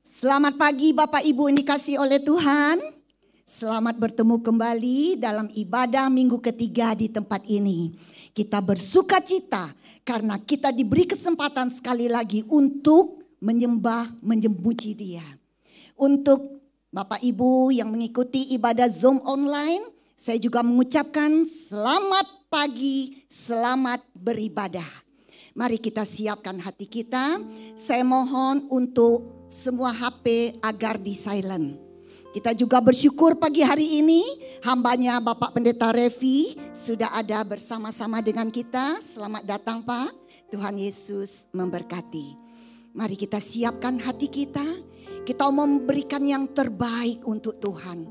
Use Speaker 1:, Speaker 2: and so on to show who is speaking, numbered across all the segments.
Speaker 1: Selamat pagi Bapak Ibu yang dikasihi oleh Tuhan. Selamat bertemu kembali dalam ibadah minggu ketiga di tempat ini. Kita bersuka cita karena kita diberi kesempatan sekali lagi untuk menyembah, memuji Dia. Untuk Bapak Ibu yang mengikuti ibadah Zoom online, saya juga mengucapkan selamat pagi, selamat beribadah. Mari kita siapkan hati kita. Saya mohon untuk semua HP agar di silent. Kita juga bersyukur pagi hari ini hambanya Bapak Pendeta Revi sudah ada bersama-sama dengan kita. Selamat datang Pak, Tuhan Yesus memberkati. Mari kita siapkan hati kita. Kita mau memberikan yang terbaik untuk Tuhan.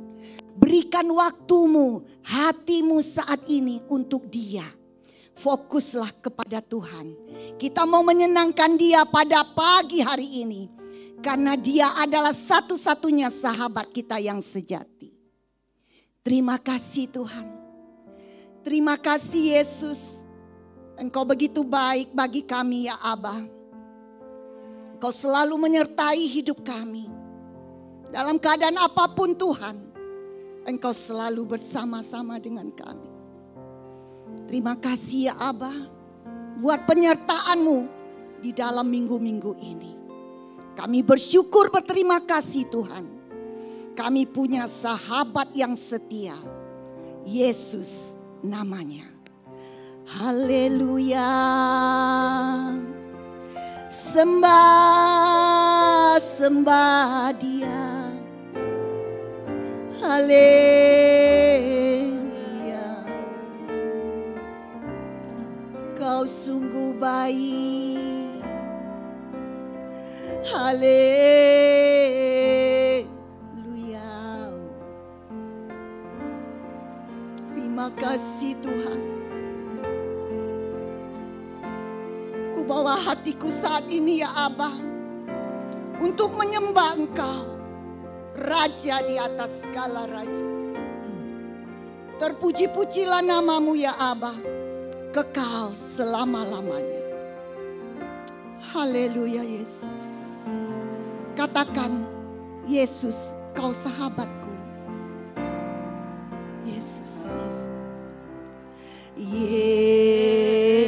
Speaker 1: Berikan waktumu, hatimu saat ini untuk Dia. Fokuslah kepada Tuhan. Kita mau menyenangkan Dia pada pagi hari ini. Karena Dia adalah satu-satunya sahabat kita yang sejati. Terima kasih Tuhan. Terima kasih Yesus. Engkau begitu baik bagi kami ya Aba. Engkau selalu menyertai hidup kami. Dalam keadaan apapun Tuhan, Engkau selalu bersama-sama dengan kami. Terima kasih ya Aba. Buat penyertaan-Mu di dalam minggu-minggu ini. Kami bersyukur berterima kasih Tuhan. Kami punya sahabat yang setia. Yesus namanya. Haleluya. Sembah, sembah Dia. Haleluya. Kau sungguh baik. Haleluya. Terima kasih Tuhan. Ku bawa hatiku saat ini ya Abah, untuk menyembah Engkau, Raja di atas segala raja. Terpuji-pujilah namamu ya Abah, kekal selama-lamanya. Haleluya Yesus. Katakan, Yesus, Kau sahabatku. Yesus, Yesus.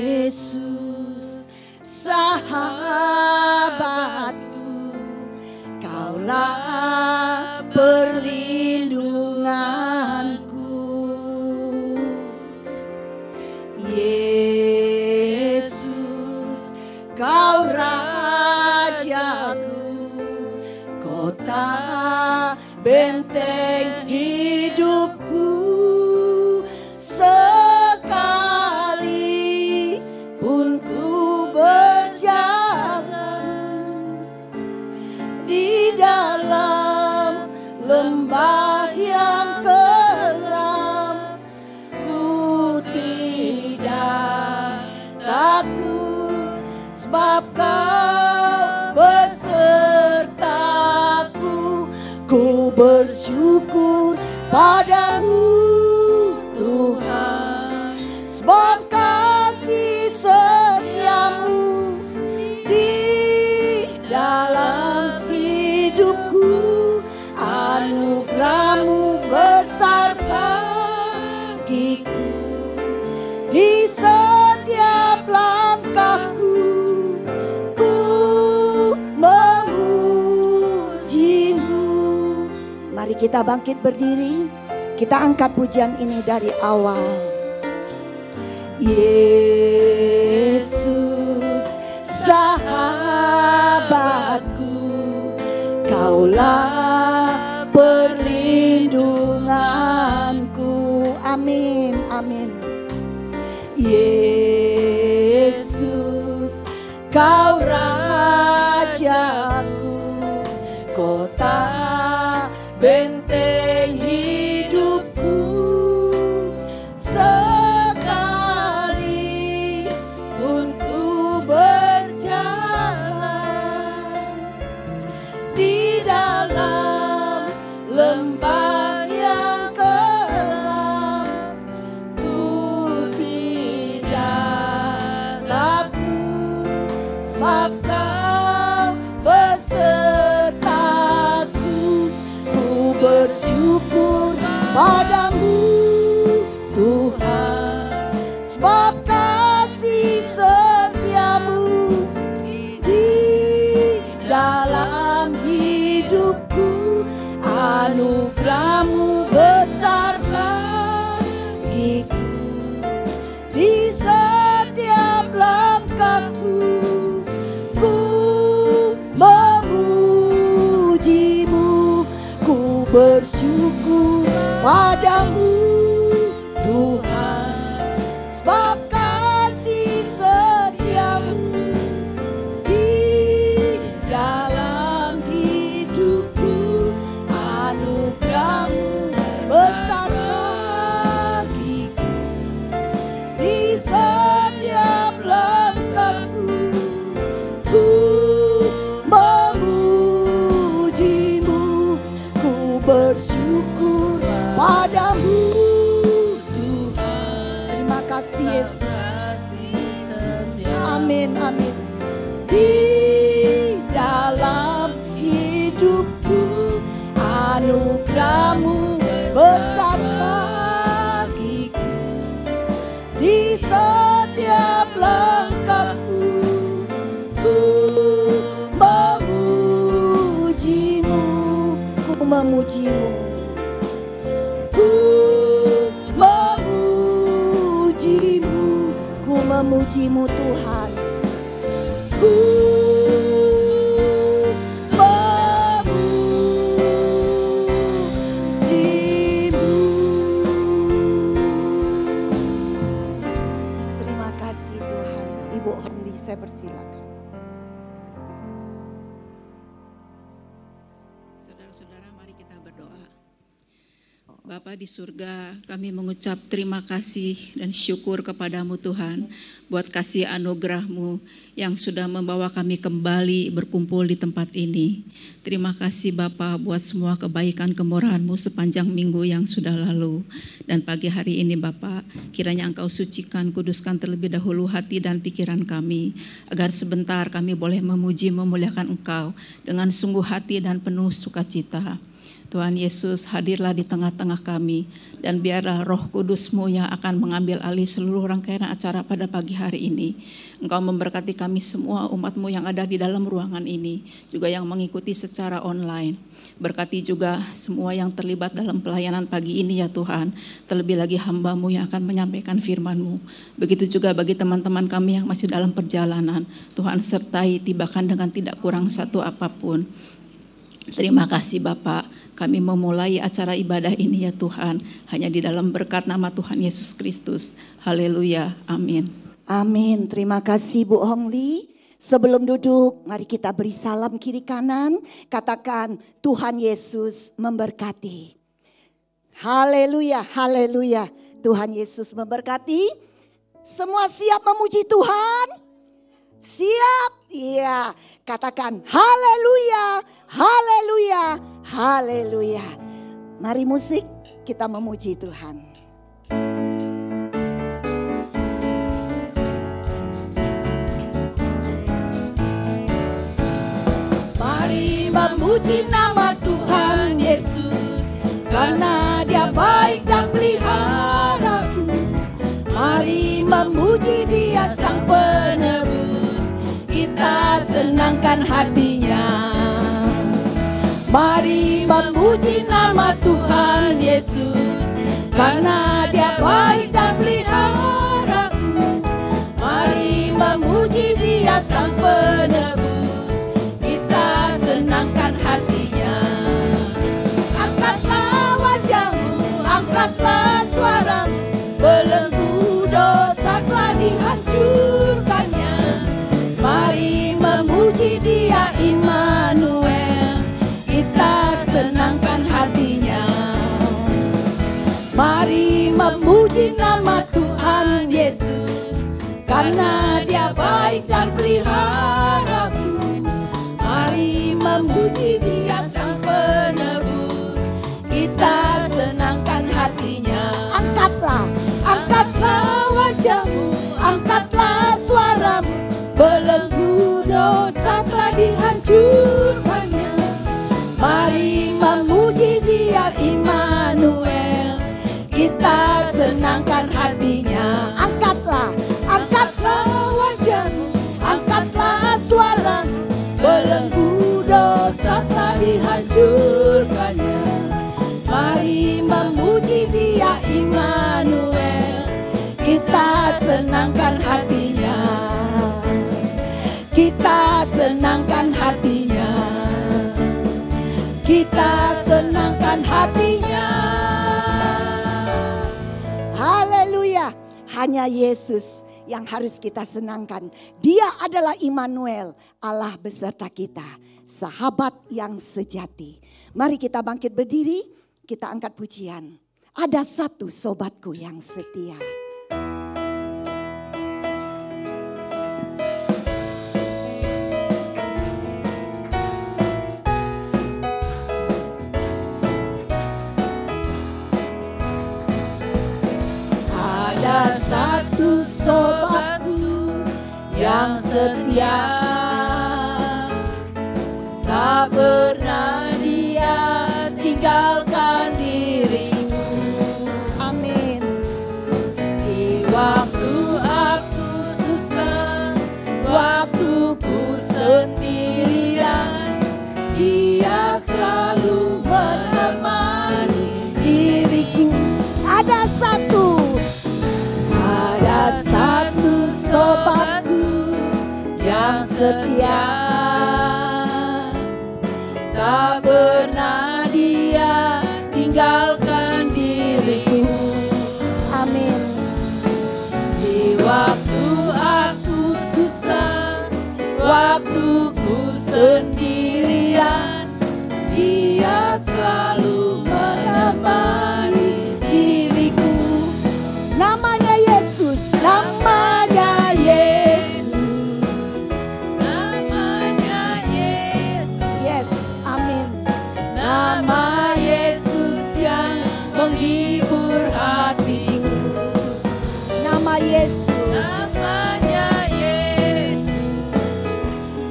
Speaker 1: Yesus, sahabatku. Kaulah perlindunganku. Yesus, Kau rajaku. Kota benteng hidupku, sekali pun ku berjalan di dalam lembah yang kelam, ku tidak takut sebab Kau besertaku. Ku bersyukur padamu Tuhan, sebab kasih setiamu di dalam hidupku. Anugerahmu besar bagiku, di setiap langkahku ku memujimu. Mari kita bangkit berdiri, kita angkat pujian ini dari awal. Yesus, sahabatku, Kaulah perlindunganku. Amin, amin. Yesus, Kau rajaku, kota benteng hidupku, sekali pun ku berjalan di dalam lembah yang kelam, ku tidak takut sebab Kau beserta. padamu Tuhan, sebab kasih setiamu di dalam hidupku, anugerahmu besar bagiku. Di setiap langkahku ku memujimu, ku bersyukur padamu Tuhan, sebab kasih setiamu di dalam hidupku, anugerahmu besar bagiku. Di setiap langkahku ku memujimu, ku bersyukur padamu Tuhan. Terima kasih Yesus. Amin, amin. Di dalam hidupku, anugerahmu besar bagiku. Di setiap langkahku ku memujimu, ku memujimu, ku memujimu, ku memujimu Tuhan. Ku memujimu. Terima kasih Tuhan. Ibu Homli, saya persilakan.
Speaker 2: Saudara-saudara, mari kita berdoa. Bapa di surga, kami mengucap terima kasih dan syukur kepadamu Tuhan, buat kasih anugerah-Mu yang sudah membawa kami kembali berkumpul di tempat ini. Terima kasih Bapa buat semua kebaikan kemurahan-Mu sepanjang minggu yang sudah lalu. Dan pagi hari ini Bapa, kiranya Engkau sucikan, kuduskan terlebih dahulu hati dan pikiran kami, agar sebentar kami boleh memuji, memuliakan Engkau dengan sungguh hati dan penuh sukacita. Tuhan Yesus, hadirlah di tengah-tengah kami, dan biarlah Roh Kudus-Mu yang akan mengambil alih seluruh rangkaian acara pada pagi hari ini. Engkau memberkati kami semua, umat-Mu yang ada di dalam ruangan ini, juga yang mengikuti secara online. Berkati juga semua yang terlibat dalam pelayanan pagi ini ya Tuhan, terlebih lagi hamba-Mu yang akan menyampaikan firman-Mu. Begitu juga bagi teman-teman kami yang masih dalam perjalanan, Tuhan sertai, tibakan dengan tidak kurang satu apapun. Terima kasih Bapak, kami memulai acara ibadah ini ya Tuhan, hanya di dalam berkat nama Tuhan Yesus Kristus. Haleluya, amin.
Speaker 1: Amin, terima kasih Bu Hongli. Sebelum duduk, mari kita beri salam kiri kanan. Katakan, Tuhan Yesus memberkati. Haleluya, haleluya. Tuhan Yesus memberkati. Semua siap memuji Tuhan? Siap? Iya. Katakan, haleluya, haleluya, haleluya. Mari musik, kita memuji Tuhan. Mari memuji nama Tuhan Yesus, karena Dia baik dan peliharaku. Mari memuji Dia Sang Penebus, kita senangkan hatinya. Mari memuji nama Tuhan Yesus, karena Dia baik dan peliharaku. Mari memuji Dia Sang Penebus, kita senangkan hatinya. Angkatlah wajahmu, angkatlah suaramu, belenggu dosa telah dihancurkannya. Mari memuji Dia Immanuel, kita senangkan hatinya. Mari memuji nama Tuhan Yesus, karena Dia baik dan peliharaku. Mari memuji Dia Sang Penebus, kita senangkan hatinya. Angkatlah, angkatlah wajahmu, angkatlah suaramu, belenggu dosa telah dihancurkannya. Mari memuji Dia Immanuel, surganya. Mari memuji Dia Immanuel, kita senangkan hatinya, kita senangkan hatinya, kita senangkan hatinya. Haleluya. Hanya Yesus yang harus kita senangkan. Dia adalah Immanuel, Allah beserta kita, sahabat yang sejati. Mari kita bangkit berdiri, kita angkat pujian. Ada satu sobatku yang setia. Ada satu sobatku yang setia, tak pernah dia tinggalkan diriku. Amin. Di waktu aku susah, waktu ku sendirian, Dia selalu menemani diriku. Ada satu sobatku yang setia, tak pernah dia tinggalkan diriku. Amin. Di waktu aku susah, waktu ku sendirian, Dia selalu menemani diriku. Namanya Yesus, namanya Yesus, namanya Yesus. Yes, amin. Nama Yesus yang menghibur hatiku. Nama Yesus, namanya Yesus,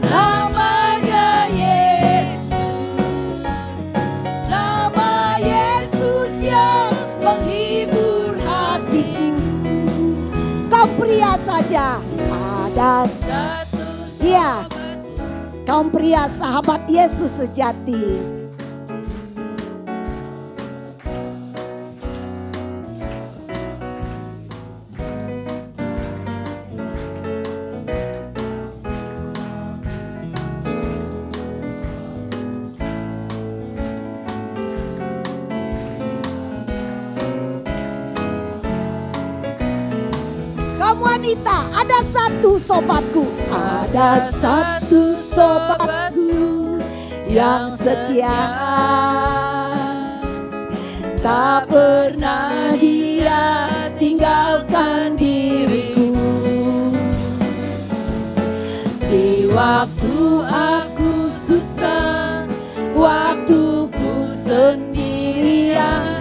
Speaker 1: namanya Yesus, nama Yesus yang menghibur hatiku. Kaum pria saja ada satu. Iya, kaum pria sahabat Yesus sejati. Wanita, ada satu sobatku, ada satu sobatku yang setia, tak pernah dia tinggalkan diriku. Di waktu aku susah, waktu ku sendirian,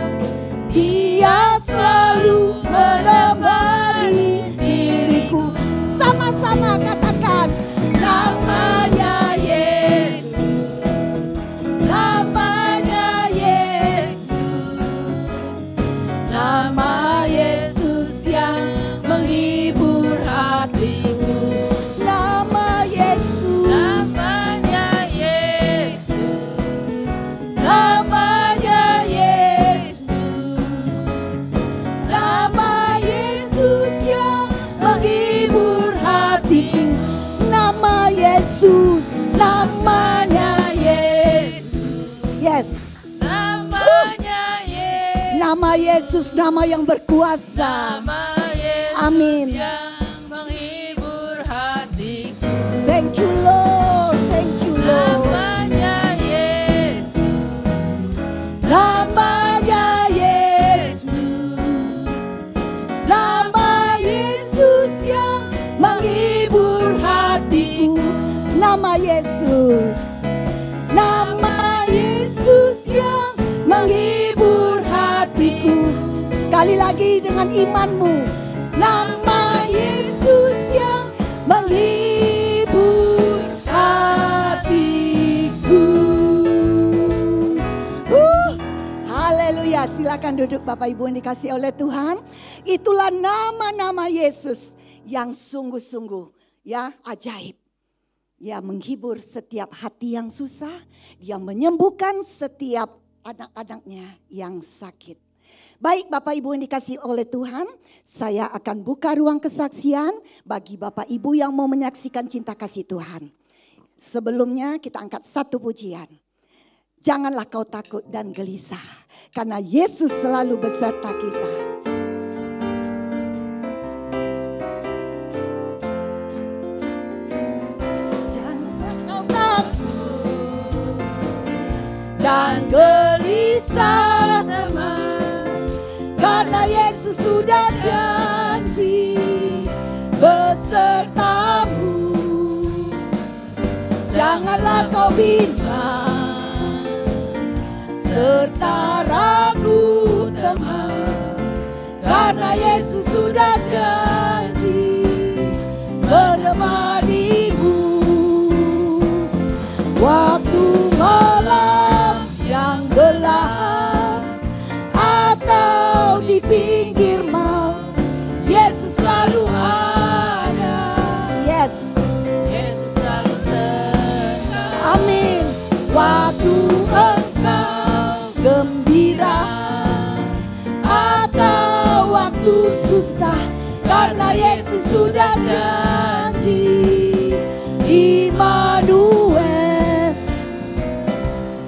Speaker 1: Dia selalu menemani diriku. Sama-sama katakan, namanya Yesus, namanya Yesus, nama Yesus yang menghibur hatiku. Nama Yesus, namanya Yesus, namanya Yesus, nama Yesus yang menghibur hatiku. Nama Yesus, namanya Yesus. Yes. Namanya Yesus. Nama Yesus, nama yang berkuasa. Nama Yesus. Amin. Yang menghibur hatiku. Thank you Lord, thank you Lord. Namanya Yesus. Namanya Yesus. Nama Yesus yang menghibur hatiku. Nama Yesus, nama Yesus yang menghibur hatiku. Sekali lagi dengan imanmu, nama Yesus yang menghibur hatiku. Haleluya, silakan duduk Bapak Ibu yang dikasihi oleh Tuhan. Itulah nama-nama Yesus yang sungguh-sungguh ya ajaib. Dia menghibur setiap hati yang susah. Dia menyembuhkan setiap anak-anaknya yang sakit. Baik Bapak Ibu yang dikasihi oleh Tuhan, saya akan buka ruang kesaksian bagi Bapak Ibu yang mau menyaksikan cinta kasih Tuhan. Sebelumnya kita angkat satu pujian. Janganlah kau takut dan gelisah, karena Yesus selalu beserta kita. Janganlah kau takut dan gelisah, teman, karena Yesus sudah janji besertamu. Janganlah kau bimbang serta ragu, teman, karena Yesus sudah janji menemanimu. Waktu malam yang gelap atau di pinggir maut, Yesus selalu ada. Yes, Yesus selalu serta. Amin. Waktu engkau gembira atau waktu susah, karena Yesus sudah janji. Immanuel,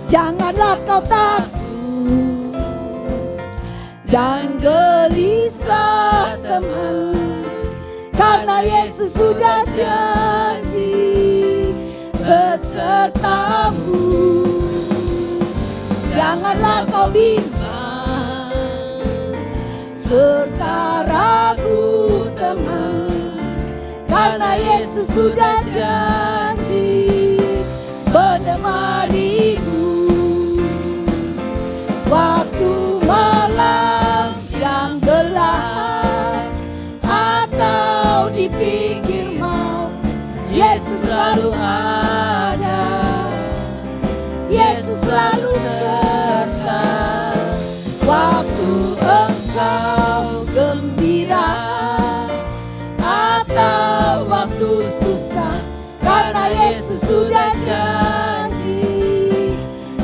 Speaker 1: janganlah kau takut dan gelisah, teman, karena Yesus sudah janji besertamu. Janganlah kau bimbang serta ragu, teman, karena Yesus sudah janji menemanimu. Waktu malam yang gelap atau di pinggir maut, Yesus selalu ada. Yesus selalu serta. Waktu engkau gembira atau waktu susah, karena Yesus sudah janji.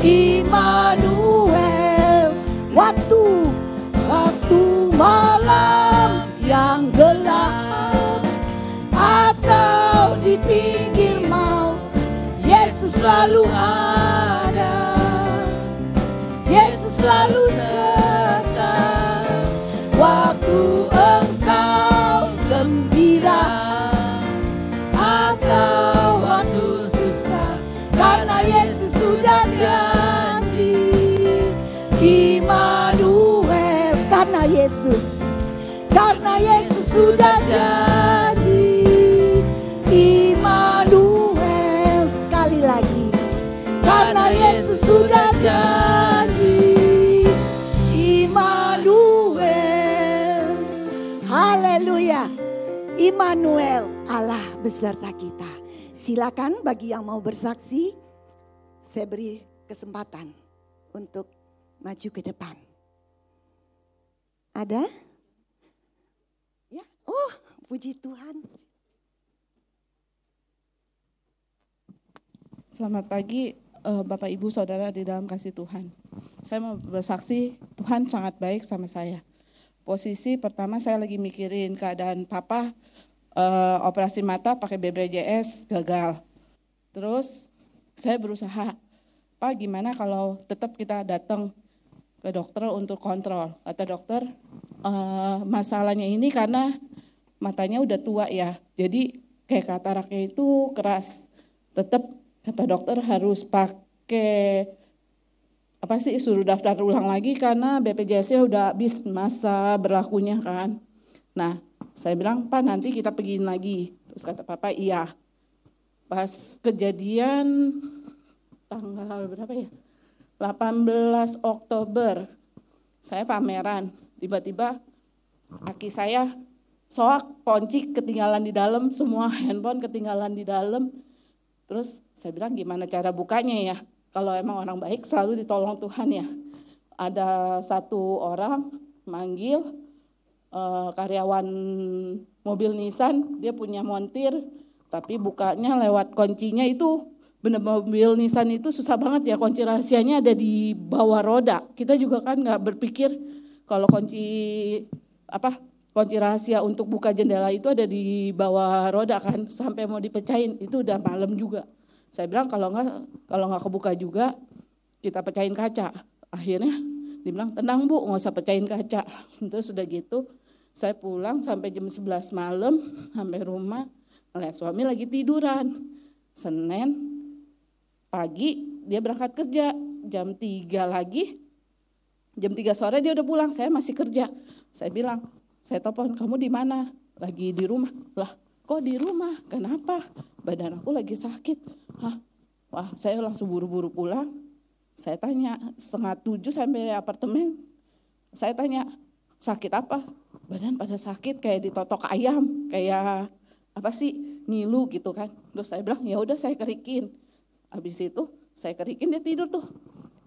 Speaker 1: Immanuel, waktu malam yang gelap atau di pinggir maut, Yesus selalu ada. Yesus selalu serta. Waktu engkau gembira atau waktu susah, karena Yesus sudah janji. Immanuel, karena Yesus sudah janji. Immanuel, sekali lagi, karena Yesus sudah janji. Immanuel, haleluya. Immanuel, Allah beserta kita. Silakan bagi yang mau bersaksi, saya beri kesempatan untuk maju ke depan. Ada? Ya, oh, puji Tuhan.
Speaker 3: Selamat pagi Bapak Ibu Saudara di dalam kasih Tuhan. Saya mau bersaksi Tuhan sangat baik sama saya. Posisi pertama saya lagi mikirin keadaan papa, operasi mata pakai BPJS gagal. Terus saya berusaha, Pak gimana kalau tetap kita datang ke dokter untuk kontrol. Kata dokter, masalahnya ini karena matanya udah tua ya, jadi kayak kataraknya itu keras. Tetap kata dokter harus pakai suruh daftar ulang lagi karena BPJS-nya udah habis masa berlakunya kan. Nah, saya bilang, Pak nanti kita pergiin lagi. Terus kata Papa, iya. Pas kejadian tanggal berapa ya? 18 Oktober, saya pameran. Tiba-tiba kaki saya soak, kunci ketinggalan di dalam, semua handphone ketinggalan di dalam. Terus saya bilang gimana cara bukanya ya? Kalau emang orang baik selalu ditolong Tuhan ya. Ada satu orang manggil karyawan mobil Nissan, dia punya montir, Tapi bukanya lewat kuncinya itu, bener mobil Nissan itu susah banget ya, kunci rahasianya ada di bawah roda. Kita juga kan nggak berpikir kalau kunci rahasia untuk buka jendela itu ada di bawah roda kan, sampai mau dipecahin itu udah malam juga. Saya bilang kalau nggak kebuka juga kita pecahin kaca. Akhirnya dibilang tenang Bu, nggak usah pecahin kaca. Terus sudah gitu saya pulang sampai jam 11 malam, sampai rumah ngeliat suami lagi tiduran. Senin pagi dia berangkat kerja, jam 3 lagi, jam 3 sore dia udah pulang, saya masih kerja. Saya bilang, saya telepon, kamu di mana? Lagi di rumah. Lah, kok di rumah? Kenapa? Badan aku lagi sakit. Hah? Wah, saya langsung buru-buru pulang. Saya tanya, 6:30 sampai apartemen. Saya tanya, sakit apa? Badan pada sakit kayak ditotok ayam, kayak apa sih, ngilu gitu kan. Terus saya bilang, ya udah saya kerikin. Habis itu saya kerikin, dia tidur tuh.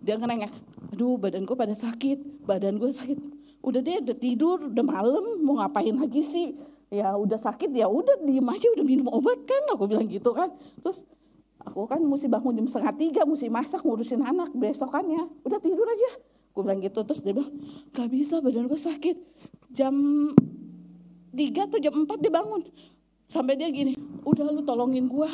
Speaker 3: Dia ngerengek, aduh badanku pada sakit, badan gue sakit. Udah deh, udah tidur, udah malam, mau ngapain lagi sih? Ya udah sakit, ya udah diem aja, udah minum obat kan, aku bilang gitu kan. Terus aku kan mesti bangun jam 2:30, mesti masak, ngurusin anak besokannya. Udah tidur aja, aku bilang gitu. Terus dia bilang, gak bisa, badan gue sakit. Jam 3 atau jam 4 dia bangun. Sampai dia gini, udah lu tolongin gua.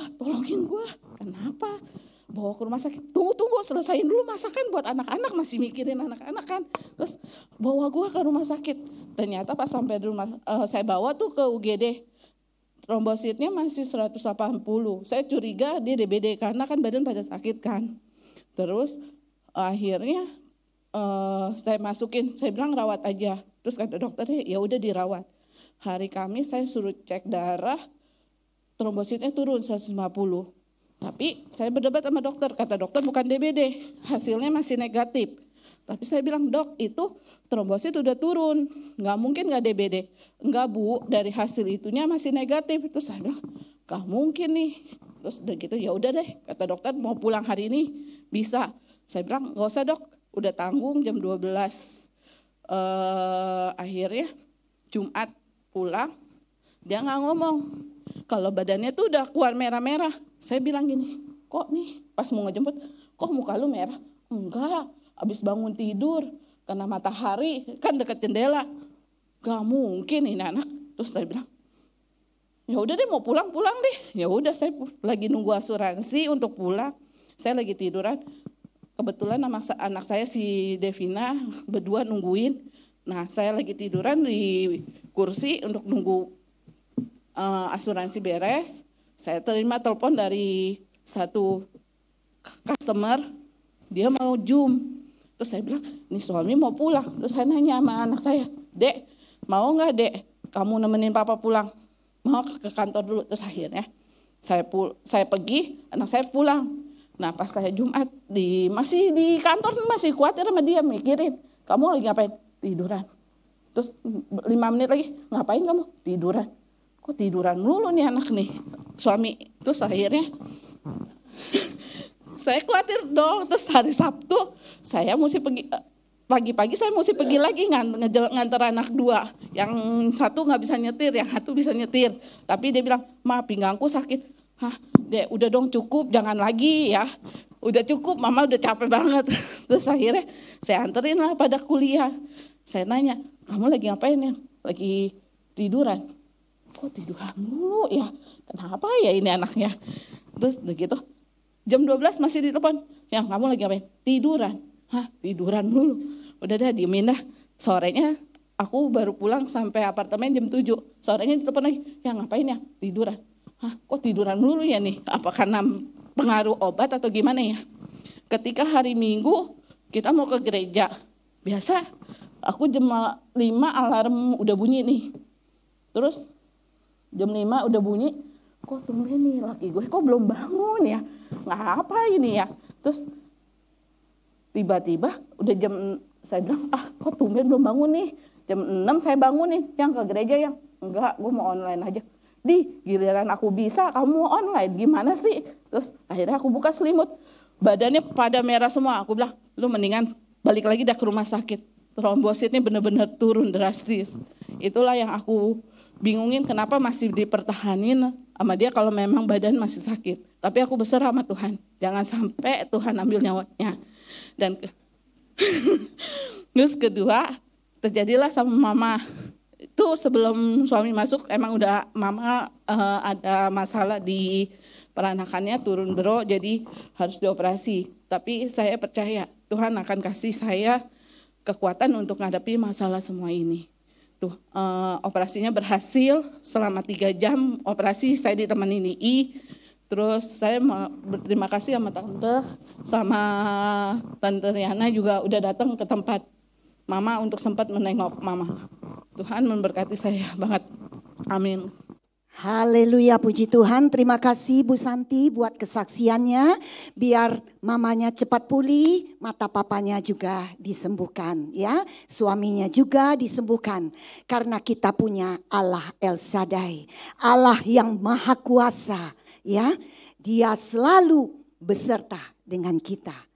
Speaker 3: Kenapa? Bawa ke rumah sakit. Tunggu, selesain dulu masakan buat anak-anak, masih mikirin anak-anak kan. Terus bawa gua ke rumah sakit. Ternyata pas sampai di rumah, saya bawa tuh ke UGD. Trombositnya masih 180. Saya curiga dia DBD karena kan badan pada sakit kan. Terus akhirnya saya masukin, saya bilang rawat aja. Terus kata dokternya, ya udah dirawat. Hari Kamis saya suruh cek darah, trombositnya turun 150. Tapi saya berdebat sama dokter, kata dokter bukan DBD, hasilnya masih negatif. Tapi saya bilang, dok itu trombosit udah turun, nggak mungkin nggak DBD. Enggak Bu, dari hasil itunya masih negatif. Terus saya bilang, nggak mungkin nih. Terus udah gitu, ya udah deh, kata dokter mau pulang hari ini bisa. Saya bilang, nggak usah dok, udah tanggung jam 12. Akhirnya Jumat pulang, dia nggak ngomong. Kalau badannya tuh udah keluar merah-merah. Saya bilang gini, kok nih pas mau ngejemput, kok muka lu merah? Enggak, habis bangun tidur, kena matahari, kan deket jendela. Gak mungkin ini anak. Terus saya bilang, ya udah deh mau pulang deh. Ya udah saya lagi nunggu asuransi untuk pulang. Saya lagi tiduran. Kebetulan anak saya si Devina berdua nungguin. Nah saya lagi tiduran di kursi untuk nunggu asuransi beres. Saya terima telepon dari satu customer, dia mau Zoom. Terus saya bilang, ini suami mau pulang. Terus saya nanya sama anak saya, Dek, mau nggak Dek kamu nemenin papa pulang? Mau ke kantor dulu. Terus akhirnya saya pergi, anak saya pulang. Nah pas saya Jumat, masih di kantor masih khawatir sama dia, mikirin, kamu lagi ngapain? Tiduran. Terus 5 menit lagi, ngapain kamu? Tiduran. Kok tiduran mulu nih anak nih, suami. Terus akhirnya saya khawatir dong. Terus hari Sabtu saya mesti pergi, pagi-pagi saya mesti pergi lagi nganter anak 2. Yang satu nggak bisa nyetir, yang satu bisa nyetir. Tapi dia bilang, Ma pinggangku sakit. Hah, Dek udah dong cukup, jangan lagi ya. Udah cukup, mama udah capek banget. Terus akhirnya saya anterin lah pada kuliah. Saya nanya, kamu lagi ngapain ya? Lagi tiduran. Kok tiduran mulu ya? Kenapa ya ini anaknya? Terus begitu, jam 12 masih ditelepon. Yang kamu lagi ngapain? Tiduran. Hah, tiduran mulu. Udah dah diemin dah. Sorenya aku baru pulang sampai apartemen jam 7. Sorenya ditelepon lagi. Yang ngapain ya? Tiduran. Hah, kok tiduran mulu ya nih? Apa karena pengaruh obat atau gimana ya? Ketika hari Minggu kita mau ke gereja. Biasa aku jam 5 alarm udah bunyi nih. Terus jam 5 udah bunyi, kok tumben nih laki gue kok belum bangun ya, ngapa ini ya. Terus tiba-tiba udah saya bilang, kok tumben belum bangun nih. Jam 6 saya bangun nih, yang ke gereja yang, enggak gue mau online aja. Di giliran aku bisa, kamu online, gimana sih? Terus akhirnya aku buka selimut, badannya pada merah semua. Aku bilang, lu mendingan balik lagi dah ke rumah sakit. Trombositnya benar-benar turun drastis. Itulah yang aku bingungin kenapa masih dipertahanin sama dia kalau memang badan masih sakit. Tapi aku berserah sama Tuhan, jangan sampai Tuhan ambil nyawanya. Dan terus kedua, terjadilah sama mama. Itu sebelum suami masuk emang udah mama ada masalah di peranakannya, turun bro, jadi harus dioperasi. Tapi saya percaya Tuhan akan kasih saya kekuatan untuk menghadapi masalah semua ini. Tuh, operasinya berhasil selama 3 jam operasi, saya ditemani I. Terus saya berterima kasih sama Tante Riana juga udah datang ke tempat Mama untuk sempat menengok Mama. Tuhan memberkati saya banget. Amin.
Speaker 1: Haleluya, puji Tuhan. Terima kasih Bu Santi buat kesaksiannya. Biar mamanya cepat pulih, mata papanya juga disembuhkan ya. Suaminya juga disembuhkan. Karena kita punya Allah El Shaddai, Allah yang maha kuasa ya. Dia selalu beserta dengan kita.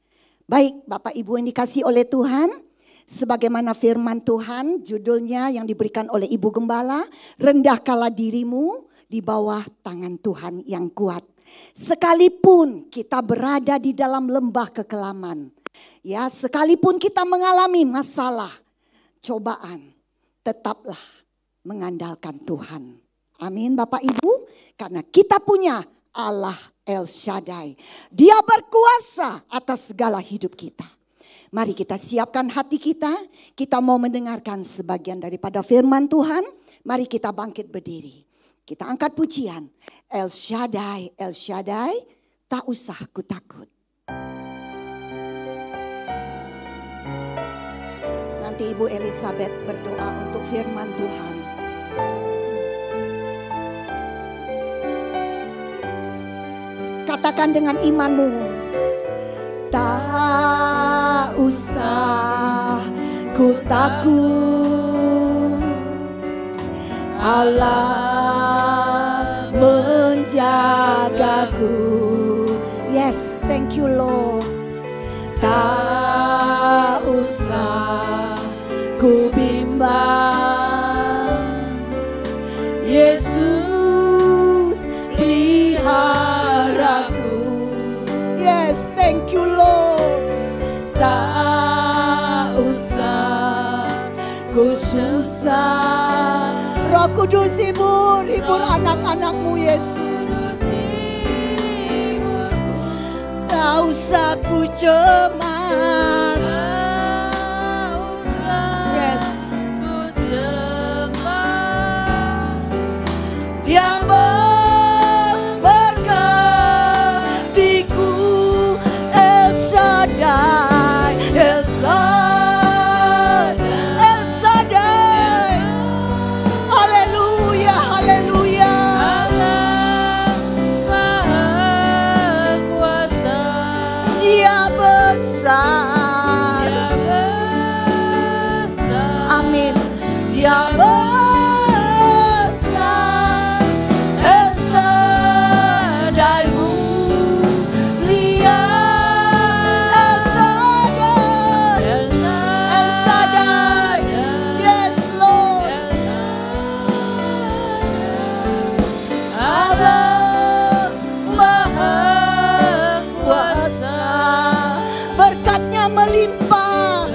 Speaker 1: Baik Bapak Ibu yang dikasih oleh Tuhan, sebagaimana firman Tuhan judulnya yang diberikan oleh Ibu Gembala, rendahkanlah dirimu di bawah tangan Tuhan yang kuat. Sekalipun kita berada di dalam lembah kekelaman, ya, sekalipun kita mengalami masalah, cobaan, tetaplah mengandalkan Tuhan. Amin Bapak Ibu, karena kita punya Allah El Shaddai. Dia berkuasa atas segala hidup kita. Mari kita siapkan hati kita. Kita mau mendengarkan sebagian daripada firman Tuhan. Mari kita bangkit berdiri. Kita angkat pujian. El Shaddai, El Shaddai, tak usah ku takut. Nanti Ibu Elizabeth berdoa untuk firman Tuhan. Katakan dengan imanmu. Tak usah ku takut, Allah menjagaku. Yes, thank you Lord. Tak usah ku bimbang, Yesus peliharaku. Yes, thank you Lord. Tak usah ku susah. Roh Kudus hibur anak-anakmu Yesus. Tak usah ku cemas. Yes, ku cemas. Dia memberkatiku. El Shaddai, El Shaddai, El Shaddai. Haleluya, haleluya.
Speaker 4: Allah Maha Kuasa.
Speaker 1: Dia besar.
Speaker 4: Dia besar.
Speaker 1: Amin. Dia besar. El Shaddai mulia. El Shaddai. El Shaddai. Yes Lord. Allah Maha Kuasa. Berkatnya melimpah.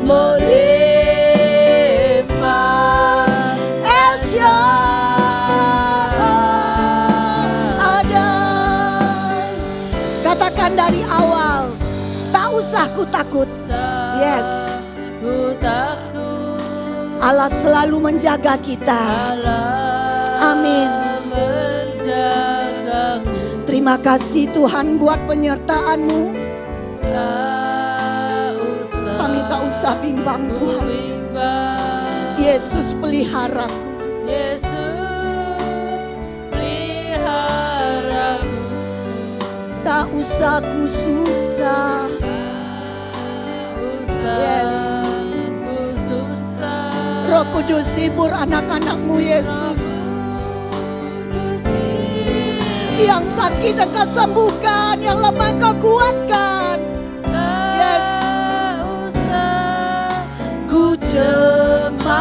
Speaker 1: Melimpah. El Shaddai. Katakan dari awal. Tak usah ku takut. Yes.
Speaker 4: Ku takut.
Speaker 1: Allah selalu menjaga kita.
Speaker 4: Allah
Speaker 1: Amin.
Speaker 4: menjagaku.
Speaker 1: Terima kasih Tuhan buat penyertaan-Mu.
Speaker 4: Tak usah.
Speaker 1: Kami tak usah bimbang
Speaker 4: ku
Speaker 1: Tuhan.
Speaker 4: bimbang.
Speaker 1: Yesus peliharaku.
Speaker 4: Yesus peliharaku.
Speaker 1: Tak usah ku susah. Yes.
Speaker 4: Ku susah.
Speaker 1: Roh Kudus hibur anak-anak-Mu Yesus. Yang sakit Engkau sembuhkan, yang lemah Engkau kuatkan. Yes.
Speaker 4: Tak usah
Speaker 1: Ku cemas,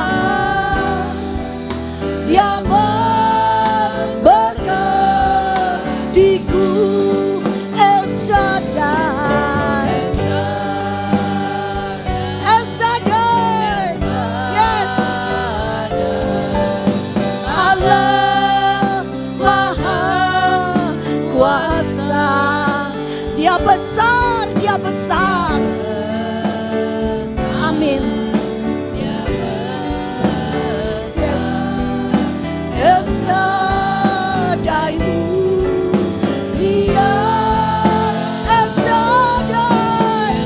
Speaker 1: Dia memberkatiku, El Shaddai. El Shaddai, yes. Allah Maha Kuasa. Dia besar, Dia besar. Amin. Yes. El Shaddai, Dia El Shaddai,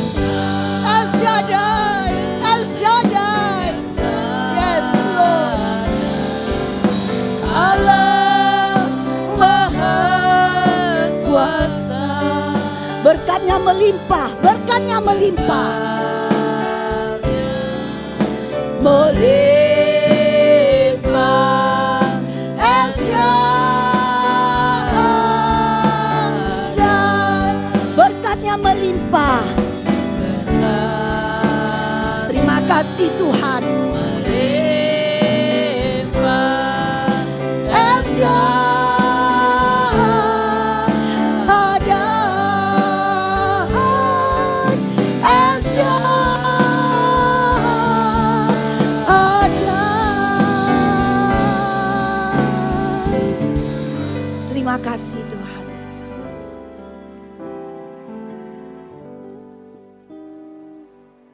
Speaker 1: El Shaddai, El Shaddai. Yes, Lord. Allah Maha Kuasa. Berkatnya melimpah, berkatnya melimpah. Melimpah El Shaddai. Berkatnya melimpah. Terima kasih Tuhan. El Shaddai, El Shaddai. Terima kasih Tuhan.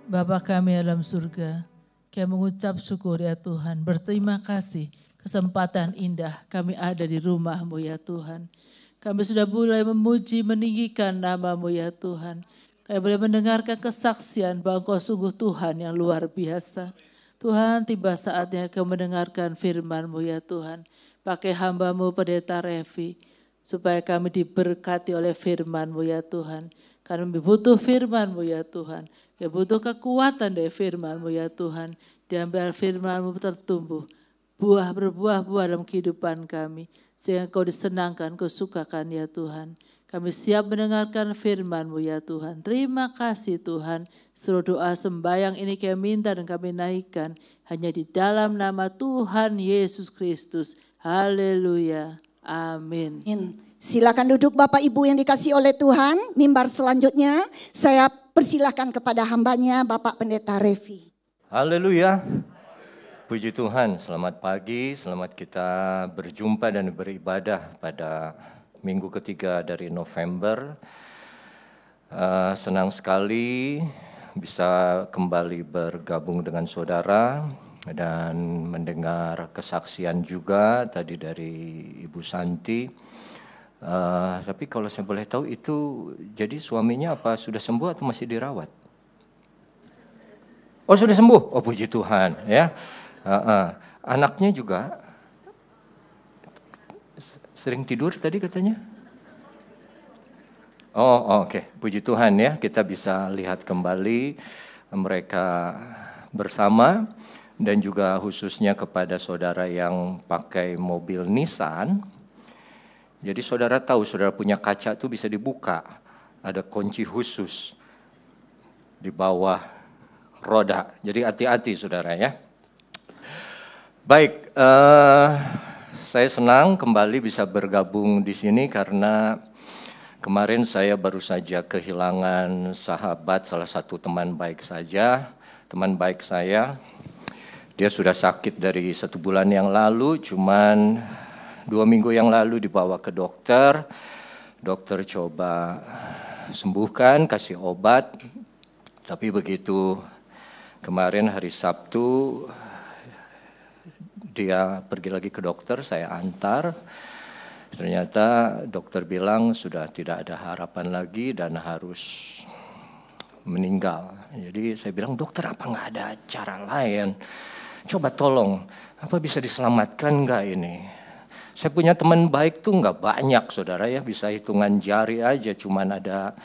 Speaker 4: Bapa kami dalam surga, kami mengucap syukur ya Tuhan, berterima kasih kesempatan indah kami ada di rumah-Mu ya Tuhan. Kami sudah mulai memuji, meninggikan nama-Mu ya Tuhan. Kami boleh mendengarkan kesaksian bahwa Engkau sungguh Tuhan yang luar biasa. Tuhan, tiba saatnya kami mendengarkan firman-Mu ya Tuhan. Pakai hamba-Mu Pendeta Revi, supaya kami diberkati oleh firman-Mu ya Tuhan. Kami butuh firman-Mu ya Tuhan. Kami butuh kekuatan dari firman-Mu ya Tuhan. Diambil firman-Mu tertumbuh. Berbuah-buah dalam kehidupan kami. Sehingga Kau disenangkan, Kau sukakan ya Tuhan. Kami siap mendengarkan firman-Mu ya Tuhan. Terima kasih Tuhan. Seluruh doa sembahyang ini kami minta dan kami naikkan. Hanya di dalam nama Tuhan Yesus Kristus. Haleluya. Amin.
Speaker 1: Silakan duduk Bapak Ibu yang dikasihi oleh Tuhan. Mimbar selanjutnya saya persilahkan kepada hambanya Bapak Pendeta Revi.
Speaker 5: Haleluya. Puji Tuhan, selamat pagi, selamat kita berjumpa dan beribadah pada minggu ketiga dari November. Senang sekali bisa kembali bergabung dengan saudara dan mendengar kesaksian juga tadi dari Ibu Santi. Tapi kalau saya boleh tahu itu jadi suaminya apa sudah sembuh atau masih dirawat? Oh sudah sembuh, oh puji Tuhan ya. Anaknya juga sering tidur tadi katanya? Oh oke. Puji Tuhan ya, kita bisa lihat kembali mereka bersama dan juga khususnya kepada saudara yang pakai mobil Nissan. Jadi saudara tahu, saudara punya kaca itu bisa dibuka, ada kunci khusus di bawah roda. Jadi hati-hati saudara ya. Baik, saya senang kembali bisa bergabung di sini karena kemarin saya baru saja kehilangan sahabat, salah satu teman baik saya. Dia sudah sakit dari 1 bulan yang lalu, cuman 2 minggu yang lalu dibawa ke dokter. Dokter coba sembuhkan, kasih obat. Tapi begitu kemarin hari Sabtu, dia pergi lagi ke dokter, saya antar. Ternyata dokter bilang sudah tidak ada harapan lagi dan harus meninggal. Jadi saya bilang, dokter apa nggak ada cara lain? Coba tolong, apa bisa diselamatkan nggak ini? Saya punya teman baik tuh nggak banyak saudara ya, bisa hitungan jari aja, cuman ada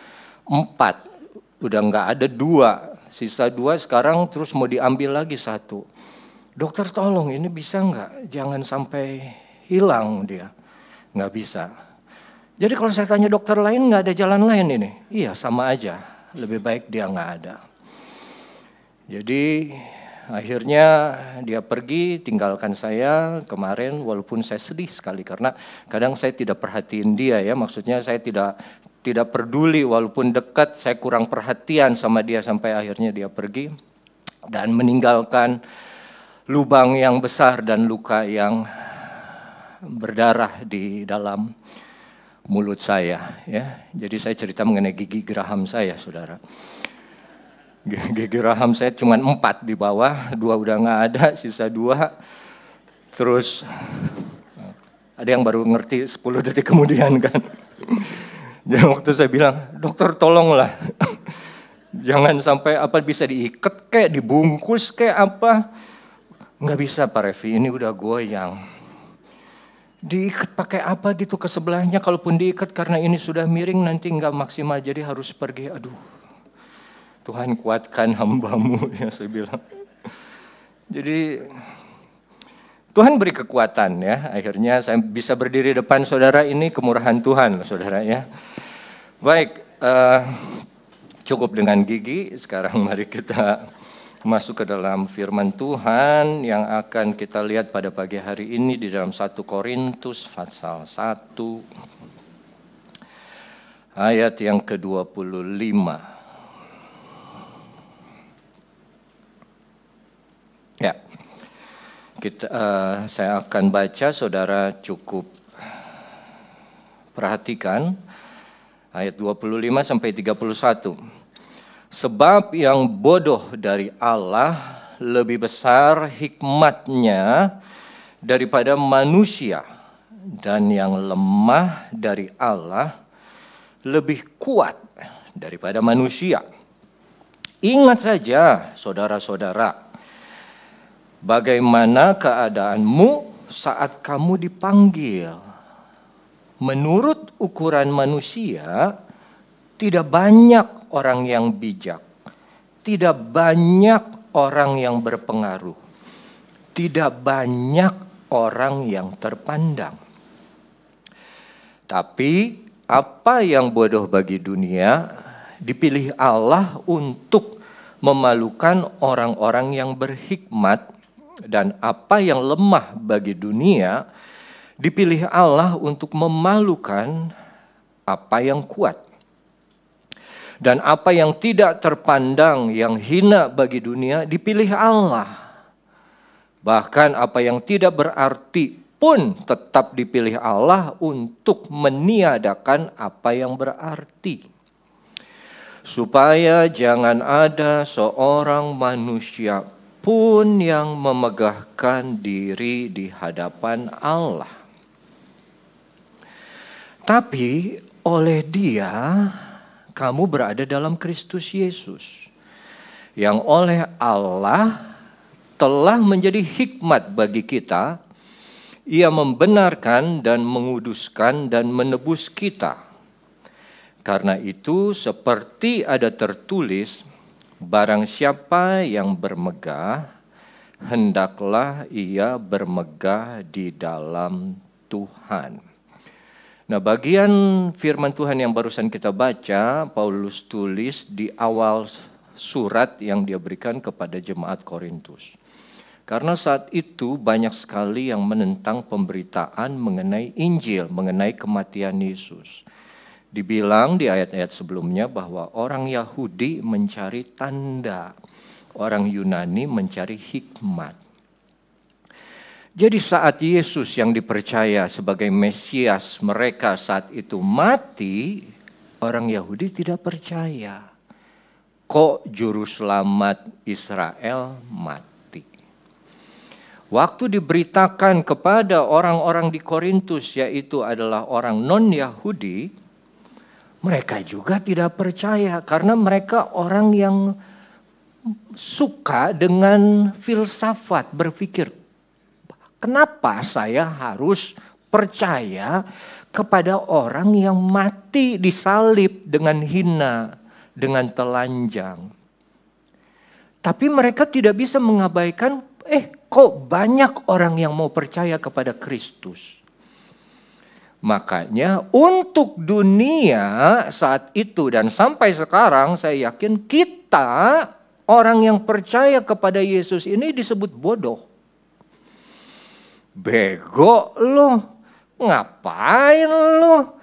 Speaker 5: 4. Udah nggak ada 2, sisa 2 sekarang terus mau diambil lagi 1. Dokter tolong ini bisa nggak? Jangan sampai hilang dia. Nggak bisa. Jadi kalau saya tanya dokter lain nggak ada jalan lain ini. Iya sama aja. Lebih baik dia nggak ada. Jadi akhirnya dia pergi tinggalkan saya kemarin, walaupun saya sedih sekali karena kadang saya tidak perhatiin dia ya, maksudnya saya tidak peduli walaupun dekat, saya kurang perhatian sama dia sampai akhirnya dia pergi dan meninggalkan lubang yang besar dan luka yang berdarah di dalam mulut saya ya. Jadi saya cerita mengenai gigi geraham saya, saudara. Gigi geraham saya cuma 4 di bawah, 2 udah nggak ada, sisa 2. Terus ada yang baru ngerti 10 detik kemudian kan. Jadi waktu saya bilang, dokter tolonglah, jangan sampai apa bisa diikat kayak dibungkus kayak apa. Nggak bisa Pak Revi, ini udah goyang. Diikat pakai apa gitu ke sebelahnya, kalaupun diikat karena ini sudah miring nanti nggak maksimal jadi harus pergi. Aduh. Tuhan kuatkan hamba-Mu, ya saya bilang. Jadi Tuhan beri kekuatan ya, akhirnya saya bisa berdiri depan saudara, ini kemurahan Tuhan saudara ya. Baik, cukup dengan gigi, sekarang mari kita masuk ke dalam firman Tuhan yang akan kita lihat pada pagi hari ini di dalam 1 Korintus pasal 1 ayat yang ke-25. Ya, saya akan baca, saudara cukup perhatikan ayat 25 sampai 31. Sebab yang bodoh dari Allah lebih besar hikmatnya daripada manusia, dan yang lemah dari Allah lebih kuat daripada manusia. Ingat saja, saudara-saudara, bagaimana keadaanmu saat kamu dipanggil. Menurut ukuran manusia, tidak banyak orang yang bijak, tidak banyak orang yang berpengaruh, tidak banyak orang yang terpandang. Tapi apa yang bodoh bagi dunia, dipilih Allah untuk memalukan orang-orang yang berhikmat. Dan apa yang lemah bagi dunia, dipilih Allah untuk memalukan apa yang kuat. Dan apa yang tidak terpandang, yang hina bagi dunia, dipilih Allah. Bahkan apa yang tidak berarti pun tetap dipilih Allah untuk meniadakan apa yang berarti. Supaya jangan ada seorang manusia pun yang memegahkan diri di hadapan Allah. Tapi oleh Dia kamu berada dalam Kristus Yesus, yang oleh Allah telah menjadi hikmat bagi kita. Ia membenarkan dan menguduskan dan menebus kita. Karena itu seperti ada tertulis, barang siapa yang bermegah, hendaklah ia bermegah di dalam Tuhan. Nah, bagian firman Tuhan yang barusan kita baca, Paulus tulis di awal surat yang dia berikan kepada jemaat Korintus. Karena saat itu banyak sekali yang menentang pemberitaan mengenai Injil, mengenai kematian Yesus. Dibilang di ayat-ayat sebelumnya bahwa orang Yahudi mencari tanda, orang Yunani mencari hikmat. Jadi saat Yesus yang dipercaya sebagai Mesias mereka saat itu mati, orang Yahudi tidak percaya. Kok juru selamat Israel mati? Waktu diberitakan kepada orang-orang di Korintus, yaitu adalah orang non-Yahudi, mereka juga tidak percaya karena mereka orang yang suka dengan filsafat, berpikir, kenapa saya harus percaya kepada orang yang mati disalib dengan hina, dengan telanjang. Tapi mereka tidak bisa mengabaikan, kok banyak orang yang mau percaya kepada Kristus. Makanya untuk dunia saat itu dan sampai sekarang saya yakin kita orang yang percaya kepada Yesus ini disebut bodoh. Bego lo, ngapain lo?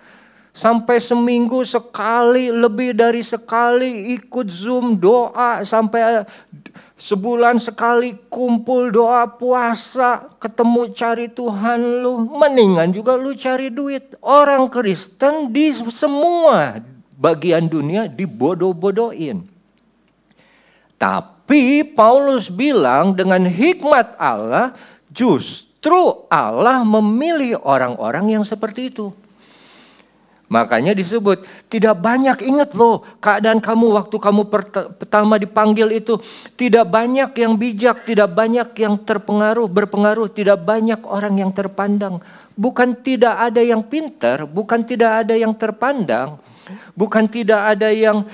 Speaker 5: Sampai seminggu sekali, lebih dari sekali ikut Zoom doa, sampai sebulan sekali kumpul doa puasa, ketemu cari Tuhan lu. Mendingan juga lu cari duit. Orang Kristen di semua bagian dunia dibodoh-bodohin. Tapi Paulus bilang dengan hikmat Allah, justru Allah memilih orang-orang yang seperti itu. Makanya disebut, tidak banyak, ingat loh, keadaan kamu waktu kamu pertama dipanggil itu, tidak banyak yang bijak, tidak banyak yang berpengaruh, tidak banyak orang yang terpandang. Bukan tidak ada yang pintar, bukan tidak ada yang terpandang, bukan tidak ada yang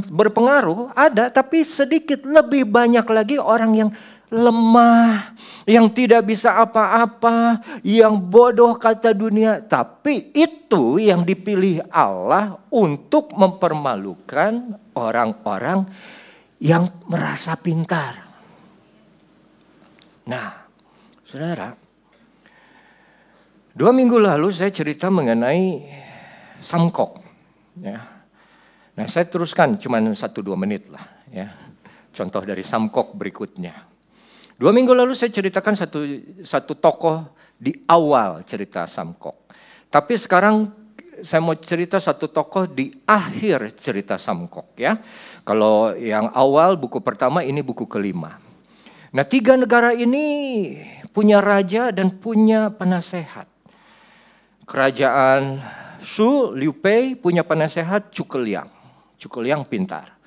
Speaker 5: berpengaruh, ada, tapi sedikit lebih banyak lagi orang yang lemah, yang tidak bisa apa-apa, yang bodoh kata dunia. Tapi itu yang dipilih Allah untuk mempermalukan orang-orang yang merasa pintar. Nah, saudara, 2 minggu lalu saya cerita mengenai Samkok. Ya. Nah, saya teruskan cuma 1-2 menit lah. Ya. Contoh dari Samkok berikutnya. 2 minggu lalu saya ceritakan satu tokoh di awal cerita Samkok. Tapi sekarang saya mau cerita satu tokoh di akhir cerita Samkok ya. Kalau yang awal buku pertama, ini buku kelima. Nah, 3 negara ini punya raja dan punya penasehat. Kerajaan Shu, Liu Pei punya penasehat Cukeliang. Cukeliang pintar.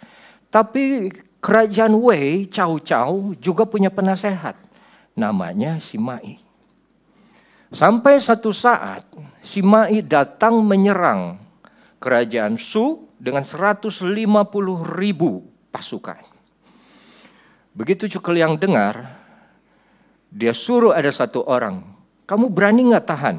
Speaker 5: Tapi kerajaan Wei, Cao Cao juga punya penasehat. Namanya Simai. Sampai satu saat Simai datang menyerang kerajaan Shu dengan 150.000 pasukan. Begitu Cukeliang dengar, dia suruh ada satu orang. Kamu berani gak tahan?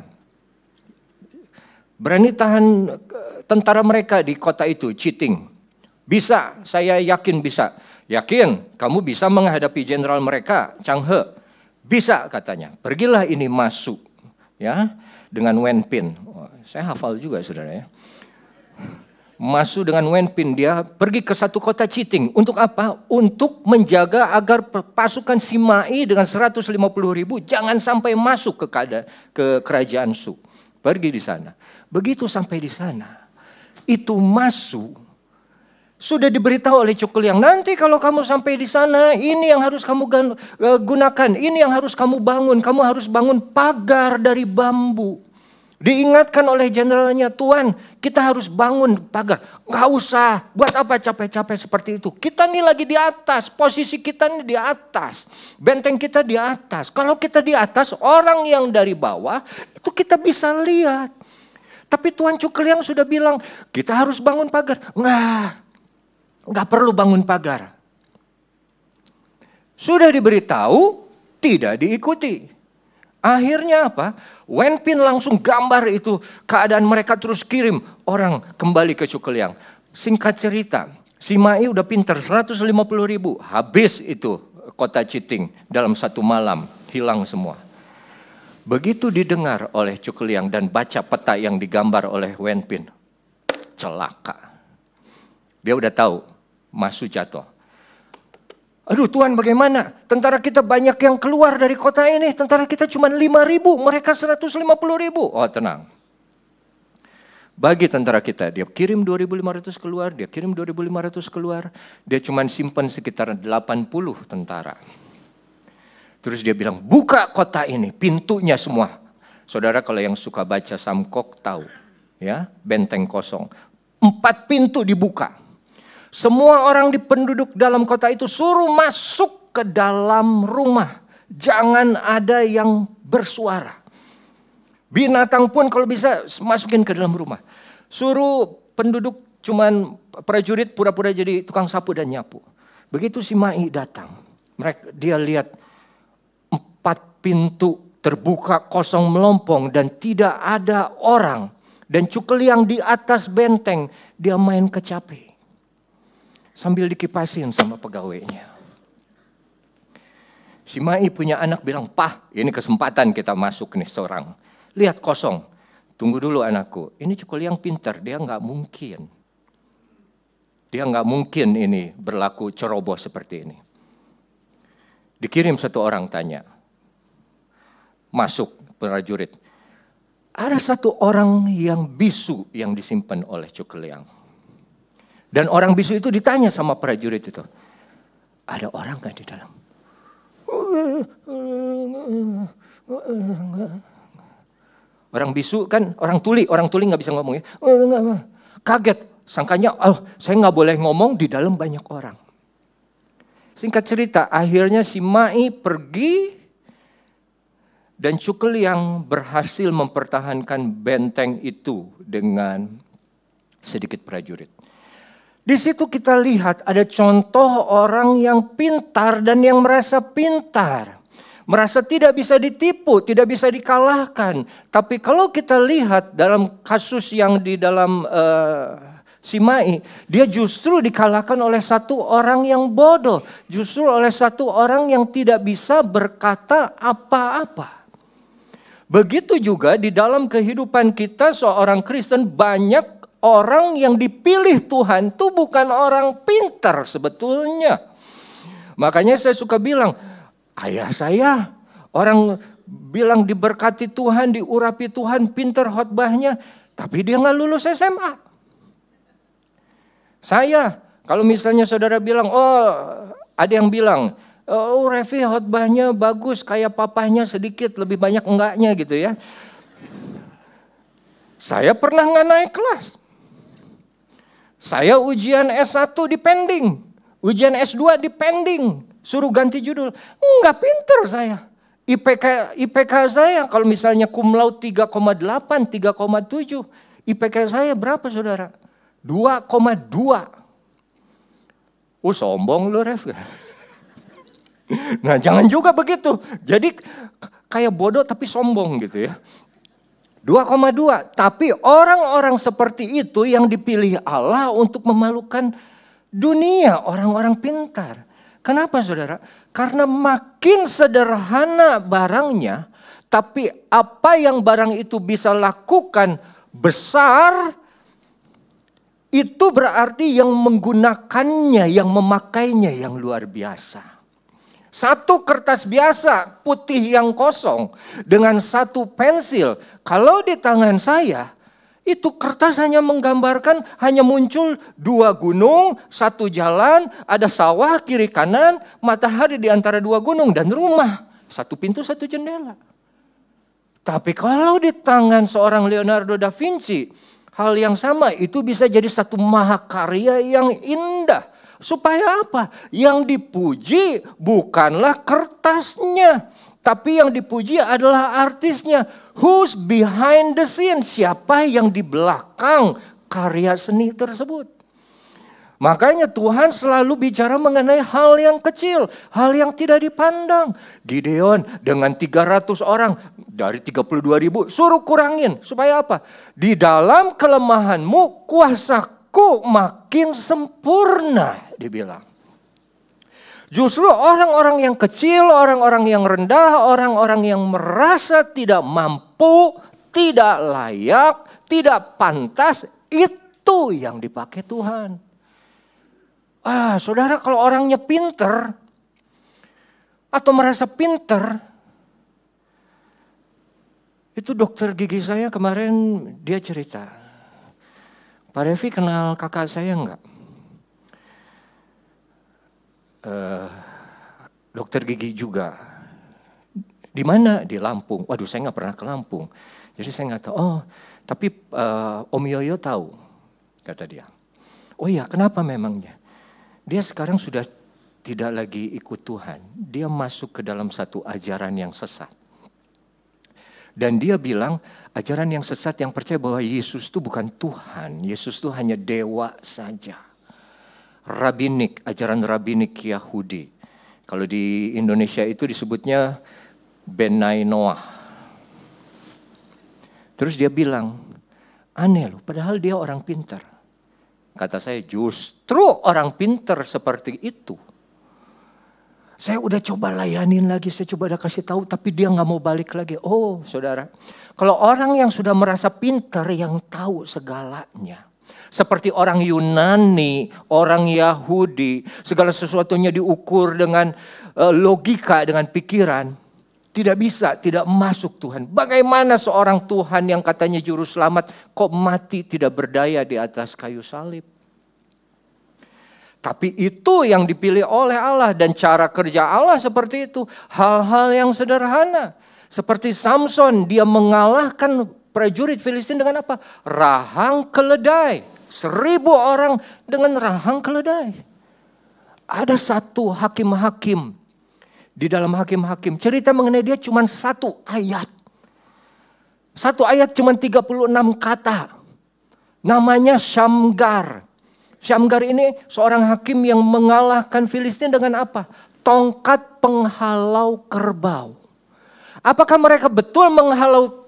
Speaker 5: Berani tahan tentara mereka di kota itu, Citing? Bisa, saya yakin bisa. Yakin kamu bisa menghadapi jenderal mereka, Chang He? Bisa katanya. Pergilah ini masuk ya dengan Wen Pin. Oh, saya hafal juga saudara ya. Masuk dengan Wen Pin, dia pergi ke satu kota Citing. Untuk apa? Untuk menjaga agar pasukan Simai dengan 150.000 jangan sampai masuk ke kerajaan Shu. Pergi di sana. Begitu sampai di sana, itu masuk. Sudah diberitahu oleh Cukeliang, nanti kalau kamu sampai di sana, ini yang harus kamu gunakan, ini yang harus kamu bangun. Kamu harus bangun pagar dari bambu. Diingatkan oleh jenderalnya, Tuan, kita harus bangun pagar. Nggak usah, buat apa capek-capek seperti itu. Kita nih lagi di atas, posisi kita nih di atas. Benteng kita di atas. Kalau kita di atas, orang yang dari bawah, itu kita bisa lihat. Tapi Tuan Cukeliang sudah bilang, kita harus bangun pagar. Nggak perlu bangun pagar. Sudah diberitahu, tidak diikuti. Akhirnya apa? Wen Pin langsung gambar itu keadaan mereka, terus kirim orang kembali ke Cukeliang. Singkat cerita, Simai udah pinter 150.000. Habis itu kota Citing dalam satu malam, hilang semua. Begitu didengar oleh Cukeliang dan baca peta yang digambar oleh Wen Pin, celaka. Dia udah tahu, Masu jatuh. Aduh Tuhan, bagaimana? Tentara kita banyak yang keluar dari kota ini. Tentara kita cuma 5.000, mereka 150.000. Oh tenang. Bagi tentara kita, dia kirim 2.500 keluar, dia kirim 2.500 keluar. Dia cuma simpan sekitar 80 tentara. Terus dia bilang, buka kota ini, pintunya semua. Saudara kalau yang suka baca Samkok tahu, ya, benteng kosong. 4 pintu dibuka. Semua orang di penduduk dalam kota itu suruh masuk ke dalam rumah. Jangan ada yang bersuara. Binatang pun kalau bisa masukin ke dalam rumah. Suruh penduduk cuman prajurit pura-pura jadi tukang sapu dan nyapu. Begitu Simai datang, dia lihat 4 pintu terbuka kosong melompong dan tidak ada orang. Dan Cukeliang di atas benteng, dia main kecapi. sambil dikipasin sama pegawainya. Si Mai punya anak bilang, "Pah, ini kesempatan kita masuk nih seorang. Lihat kosong. Tunggu dulu anakku. Ini Cukul yang pintar, dia nggak mungkin. Dia nggak mungkin ini berlaku ceroboh seperti ini." Dikirim satu orang tanya. Masuk prajurit. Ada satu orang yang bisu yang disimpan oleh Cukul yang. Dan orang bisu itu ditanya sama prajurit itu. "Ada orang nggak di dalam?" Orang bisu kan orang tuli nggak bisa ngomong ya. Kaget, sangkanya saya nggak boleh ngomong di dalam banyak orang. Singkat cerita, akhirnya si Mai pergi dan Cukul yang berhasil mempertahankan benteng itu dengan sedikit prajurit. Di situ kita lihat ada contoh orang yang pintar dan yang merasa pintar. Merasa tidak bisa ditipu, tidak bisa dikalahkan. Tapi kalau kita lihat dalam kasus yang di dalam si Mai, dia justru dikalahkan oleh satu orang yang bodoh. Justru oleh satu orang yang tidak bisa berkata apa-apa. Begitu juga di dalam kehidupan kita seorang Kristen, banyak orang yang dipilih Tuhan itu bukan orang pintar sebetulnya. Makanya saya suka bilang, ayah saya orang bilang diberkati Tuhan, diurapi Tuhan, pintar khotbahnya, tapi dia nggak lulus SMA. Saya, kalau misalnya saudara bilang, ada yang bilang, Revi khotbahnya bagus, kayak papahnya sedikit, lebih banyak enggaknya gitu ya. Saya pernah nggak naik kelas. Saya ujian S1 di pending, ujian S2 di pending, suruh ganti judul. Enggak pinter saya. IPK saya kalau misalnya cum laude 3,8, 3,7. IPK saya berapa saudara? 2,2. Sombong lu Rev. Nah jangan juga begitu. Jadi kayak bodoh tapi sombong gitu ya. 2,2. Tapi orang-orang seperti itu yang dipilih Allah untuk memalukan dunia, orang-orang pintar. Kenapa saudara? Karena makin sederhana barangnya, tapi apa yang barang itu bisa lakukan besar, itu berarti yang menggunakannya, yang memakainya yang luar biasa. Satu kertas biasa putih yang kosong dengan satu pensil. Kalau di tangan saya itu kertas hanya menggambarkan, hanya muncul 2 gunung, 1 jalan, ada sawah kiri kanan, matahari di antara 2 gunung dan rumah. 1 pintu 1 jendela. Tapi kalau di tangan seorang Leonardo da Vinci, hal yang sama itu bisa jadi satu mahakarya yang indah. Supaya apa? Yang dipuji bukanlah kertasnya, tapi yang dipuji adalah artisnya. Who's behind the scene? Siapa yang di belakang karya seni tersebut? Makanya Tuhan selalu bicara mengenai hal yang kecil, hal yang tidak dipandang. Gideon dengan 300 orang dari 32.000 suruh kurangin. Supaya apa? Di dalam kelemahanmu kuasaku makin sempurna, dibilang. Justru orang-orang yang kecil, orang-orang yang rendah, orang-orang yang merasa tidak mampu, tidak layak, tidak pantas, itu yang dipakai Tuhan. Saudara, kalau orangnya pinter atau merasa pinter, itu dokter gigi saya kemarin dia cerita, Pak Revi kenal kakak saya enggak? Dokter gigi juga. Di mana? Di Lampung. Waduh, saya nggak pernah ke Lampung. Jadi saya nggak tahu. Tapi Om Yoyo tahu, kata dia. Oh iya, kenapa memangnya? Dia sekarang sudah tidak lagi ikut Tuhan. Dia masuk ke dalam satu ajaran yang sesat. Dan dia bilang ajaran yang sesat yang percaya bahwa Yesus itu bukan Tuhan. Yesus itu hanya dewa saja. Rabinik, ajaran rabinik Yahudi. Kalau di Indonesia itu disebutnya Benai Noah. Terus dia bilang, aneh loh, padahal dia orang pintar. Kata saya, justru orang pinter seperti itu. Saya udah coba layanin lagi, saya coba udah kasih tahu, tapi dia nggak mau balik lagi. Oh saudara, kalau orang yang sudah merasa pintar, yang tahu segalanya. Seperti orang Yunani, orang Yahudi, segala sesuatunya diukur dengan logika, dengan pikiran. Tidak bisa, tidak masuk Tuhan. Bagaimana seorang Tuhan yang katanya juru selamat, kok mati tidak berdaya di atas kayu salib? Tapi itu yang dipilih oleh Allah dan cara kerja Allah seperti itu. Hal-hal yang sederhana. Seperti Samson, dia mengalahkan prajurit Filistin dengan apa? Rahang keledai. 1000 orang dengan rahang keledai. Ada satu hakim-hakim. Di dalam hakim-hakim, cerita mengenai dia cuma 1 ayat. 1 ayat cuma 36 kata. Namanya Syamgar. Syamgar ini seorang hakim yang mengalahkan Filistin dengan apa? Tongkat penghalau kerbau. Apakah mereka betul menghalau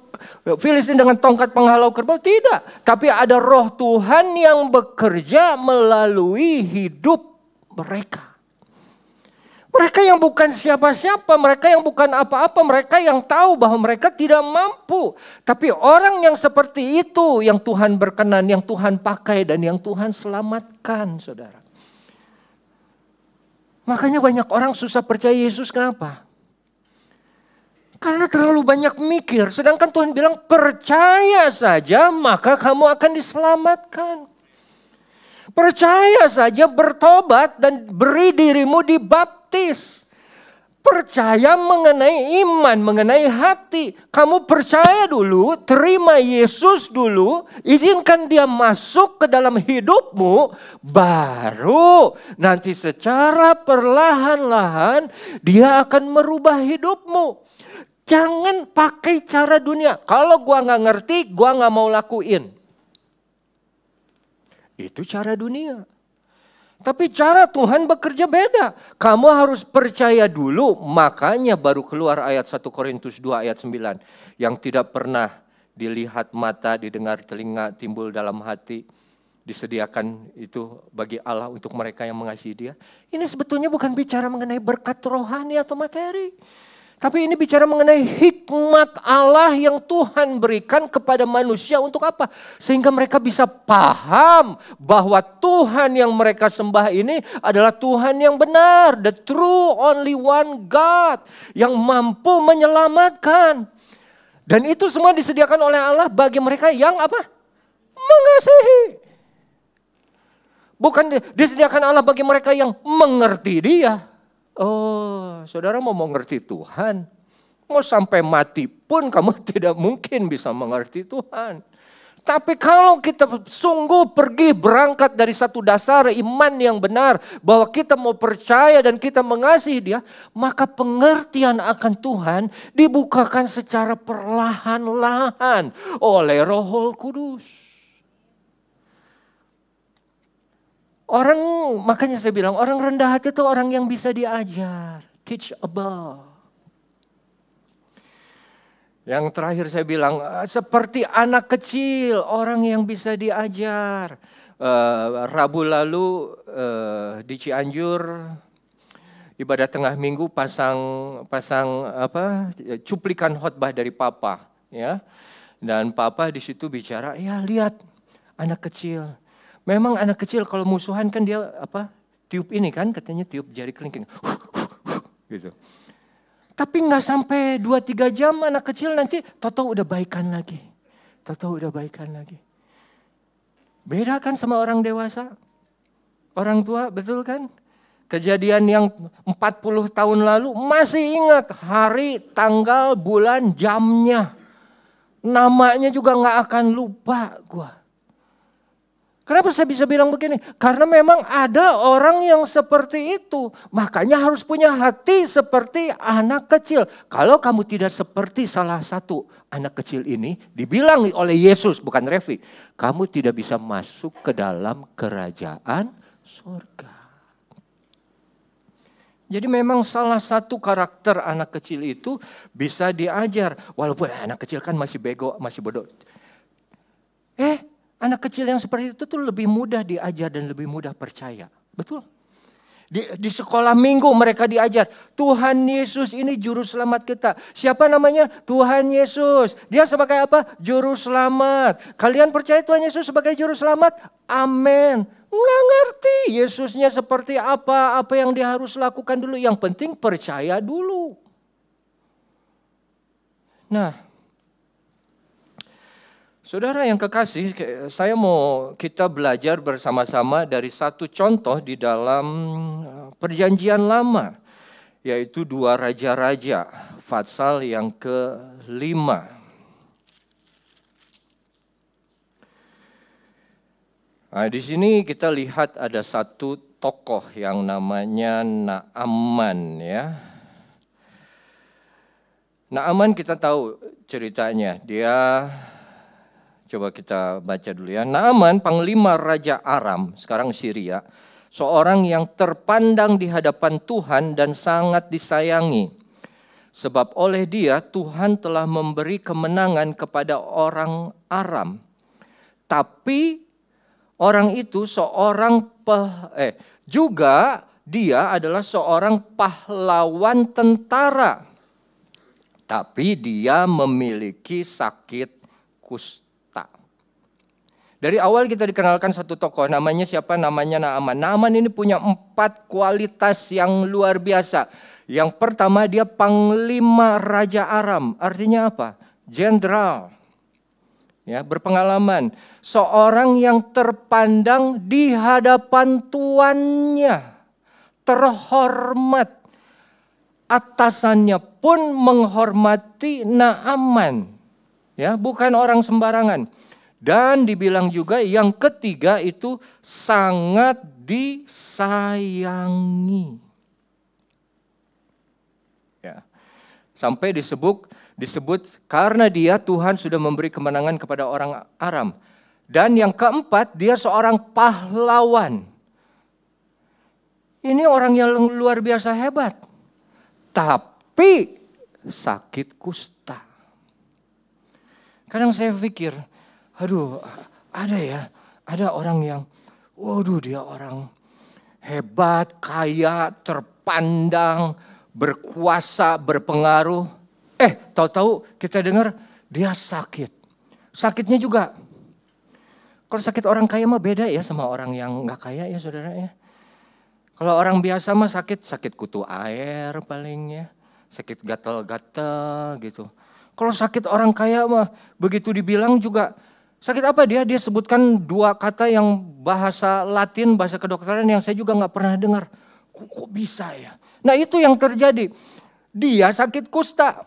Speaker 5: Filistin dengan tongkat penghalau kerbau? Tidak. Tapi ada roh Tuhan yang bekerja melalui hidup mereka. Mereka yang bukan siapa-siapa, mereka yang bukan apa-apa, mereka yang tahu bahwa mereka tidak mampu. Tapi orang yang seperti itu yang Tuhan berkenan, yang Tuhan pakai dan yang Tuhan selamatkan, saudara. Makanya banyak orang susah percaya Yesus, kenapa? Karena terlalu banyak mikir, sedangkan Tuhan bilang percaya saja maka kamu akan diselamatkan. Percaya saja, bertobat dan beri dirimu dibaptis. Percaya mengenai iman, mengenai hati. Kamu percaya dulu, terima Yesus dulu, izinkan dia masuk ke dalam hidupmu, baru nanti secara perlahan-lahan dia akan merubah hidupmu. Jangan pakai cara dunia. Kalau gua nggak ngerti, gua nggak mau lakuin. Itu cara dunia. Tapi cara Tuhan bekerja beda. Kamu harus percaya dulu. Makanya baru keluar ayat 1 Korintus 2 ayat 9. Yang tidak pernah dilihat mata, didengar telinga, timbul dalam hati. Disediakan itu bagi Allah untuk mereka yang mengasihi dia. Ini sebetulnya bukan bicara mengenai berkat rohani atau materi. Tapi ini bicara mengenai hikmat Allah yang Tuhan berikan kepada manusia untuk apa? Sehingga mereka bisa paham bahwa Tuhan yang mereka sembah ini adalah Tuhan yang benar. The true only one God yang mampu menyelamatkan. Dan itu semua disediakan oleh Allah bagi mereka yang apa? Mengasihi. Bukan disediakan Allah bagi mereka yang mengerti dia. Oh, saudara mau mengerti Tuhan, mau sampai mati pun kamu tidak mungkin bisa mengerti Tuhan. Tapi kalau kita sungguh pergi berangkat dari satu dasar iman yang benar, bahwa kita mau percaya dan kita mengasihi dia, maka pengertian akan Tuhan dibukakan secara perlahan-lahan oleh Roh Kudus. Orang, makanya saya bilang orang rendah hati itu orang yang bisa diajar. Teachable. Yang terakhir saya bilang seperti anak kecil, orang yang bisa diajar. Rabu lalu di Cianjur ibadah tengah minggu pasang cuplikan khotbah dari Papa, ya. Dan Papa di situ bicara, ya lihat anak kecil. Memang anak kecil kalau musuhan kan dia tiup ini kan, katanya tiup jari kelingking. Gitu. Tapi nggak sampai 2-3 jam anak kecil nanti tahu udah baikan lagi. Tahu udah baikan lagi. Beda kan sama orang dewasa? Orang tua, betul kan? Kejadian yang 40 tahun lalu masih ingat hari, tanggal, bulan, jamnya. Namanya juga nggak akan lupa gua. Kenapa saya bisa bilang begini? Karena memang ada orang yang seperti itu. Makanya harus punya hati seperti anak kecil. Kalau kamu tidak seperti salah satu anak kecil ini, dibilang oleh Yesus, bukan Revi, kamu tidak bisa masuk ke dalam kerajaan surga. Jadi memang salah satu karakter anak kecil itu bisa diajar. Walaupun anak kecil kan masih bego, masih bodoh. Anak kecil yang seperti itu tuh lebih mudah diajar dan lebih mudah percaya. Betul? Di sekolah minggu mereka diajar, Tuhan Yesus ini juru selamat kita. Siapa namanya? Tuhan Yesus. Dia sebagai apa? Juru selamat. Kalian percaya Tuhan Yesus sebagai juru selamat? Amin. Nggak ngerti Yesusnya seperti apa yang dia harus lakukan dulu. Yang penting percaya dulu. Nah, saudara yang kekasih, saya mau kita belajar bersama-sama dari satu contoh di dalam Perjanjian Lama, yaitu 2 Raja-Raja, pasal yang ke-5. Nah, di sini kita lihat ada satu tokoh yang namanya Naaman, ya. Naaman kita tahu ceritanya, dia coba kita baca dulu ya. Naaman, panglima Raja Aram, sekarang Syria, seorang yang terpandang di hadapan Tuhan dan sangat disayangi. Sebab oleh dia Tuhan telah memberi kemenangan kepada orang Aram. Tapi orang itu juga dia adalah seorang pahlawan tentara. Tapi dia memiliki sakit kusta. Dari awal kita dikenalkan satu tokoh, namanya siapa? Namanya Naaman. Naaman ini punya 4 kualitas yang luar biasa. Yang pertama, dia panglima Raja Aram. Artinya apa? Jenderal. Ya, berpengalaman. Seorang yang terpandang di hadapan tuannya. Terhormat. Atasannya pun menghormati Naaman. Ya, bukan orang sembarangan. Dan dibilang juga yang ketiga itu sangat disayangi. Ya. Sampai disebut karena dia Tuhan sudah memberi kemenangan kepada orang Aram. Dan yang keempat, dia seorang pahlawan. Ini orang yang luar biasa hebat. Tapi sakit kusta. Kadang saya pikir, aduh, ada orang yang, waduh, dia orang hebat, kaya, terpandang, berkuasa, berpengaruh. Tahu-tahu kita dengar dia sakit. Sakitnya juga, kalau sakit orang kaya mah beda ya sama orang yang nggak kaya ya saudara ya. Kalau orang biasa mah sakit kutu air palingnya, sakit gatal-gatal gitu. Kalau sakit orang kaya mah begitu dibilang juga sakit apa dia sebutkan 2 kata yang bahasa Latin, bahasa kedokteran yang saya juga nggak pernah dengar. Kok bisa ya? Nah itu yang terjadi. Dia sakit kusta.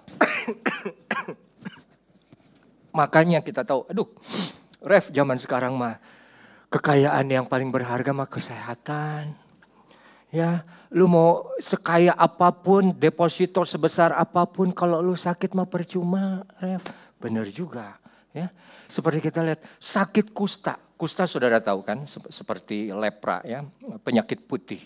Speaker 5: Makanya kita tahu, Ref zaman sekarang mah kekayaan yang paling berharga mah kesehatan. Ya, lu mau sekaya apapun, deposito sebesar apapun, kalau lu sakit mah percuma, Ref. Benar juga, ya. Seperti kita lihat sakit kusta. Kusta saudara tahu kan, seperti lepra ya, penyakit putih.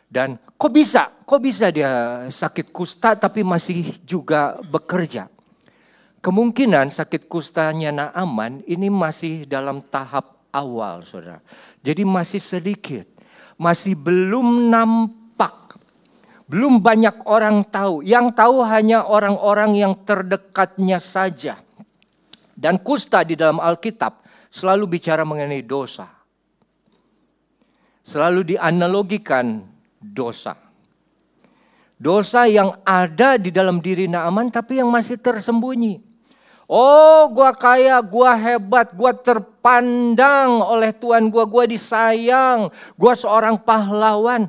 Speaker 5: Dan kok bisa dia sakit kusta tapi masih juga bekerja? Kemungkinan sakit kustanya Naaman ini masih dalam tahap awal, saudara. Jadi masih sedikit. Masih belum nampak, belum banyak orang tahu. Yang tahu hanya orang-orang yang terdekatnya saja. Dan kusta di dalam Alkitab selalu bicara mengenai dosa. Selalu dianalogikan dosa. Dosa yang ada di dalam diri Naaman tapi yang masih tersembunyi. Oh, gua kaya, gua hebat, gua terpandang oleh Tuhan gua disayang, gua seorang pahlawan.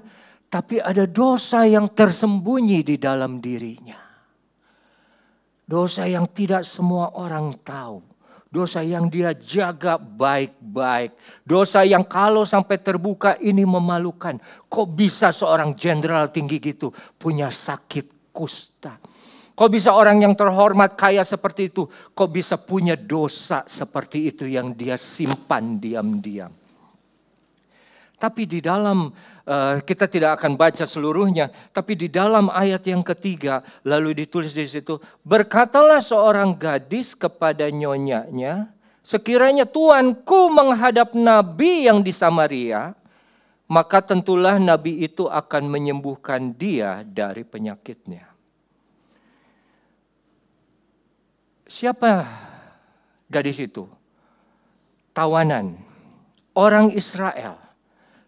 Speaker 5: Tapi ada dosa yang tersembunyi di dalam dirinya. Dosa yang tidak semua orang tahu. Dosa yang dia jaga baik-baik. Dosa yang kalau sampai terbuka ini memalukan. Kok bisa seorang jenderal tinggi gitu punya sakit kusta? Kok bisa orang yang terhormat kaya seperti itu? Kok bisa punya dosa seperti itu yang dia simpan diam-diam? Tapi di dalam, kita tidak akan baca seluruhnya. Tapi di dalam ayat yang ketiga, lalu ditulis di situ. Berkatalah seorang gadis kepada nyonyanya, sekiranya tuanku menghadap nabi yang di Samaria, maka tentulah nabi itu akan menyembuhkan dia dari penyakitnya. Siapa gadis itu? Tawanan, orang Israel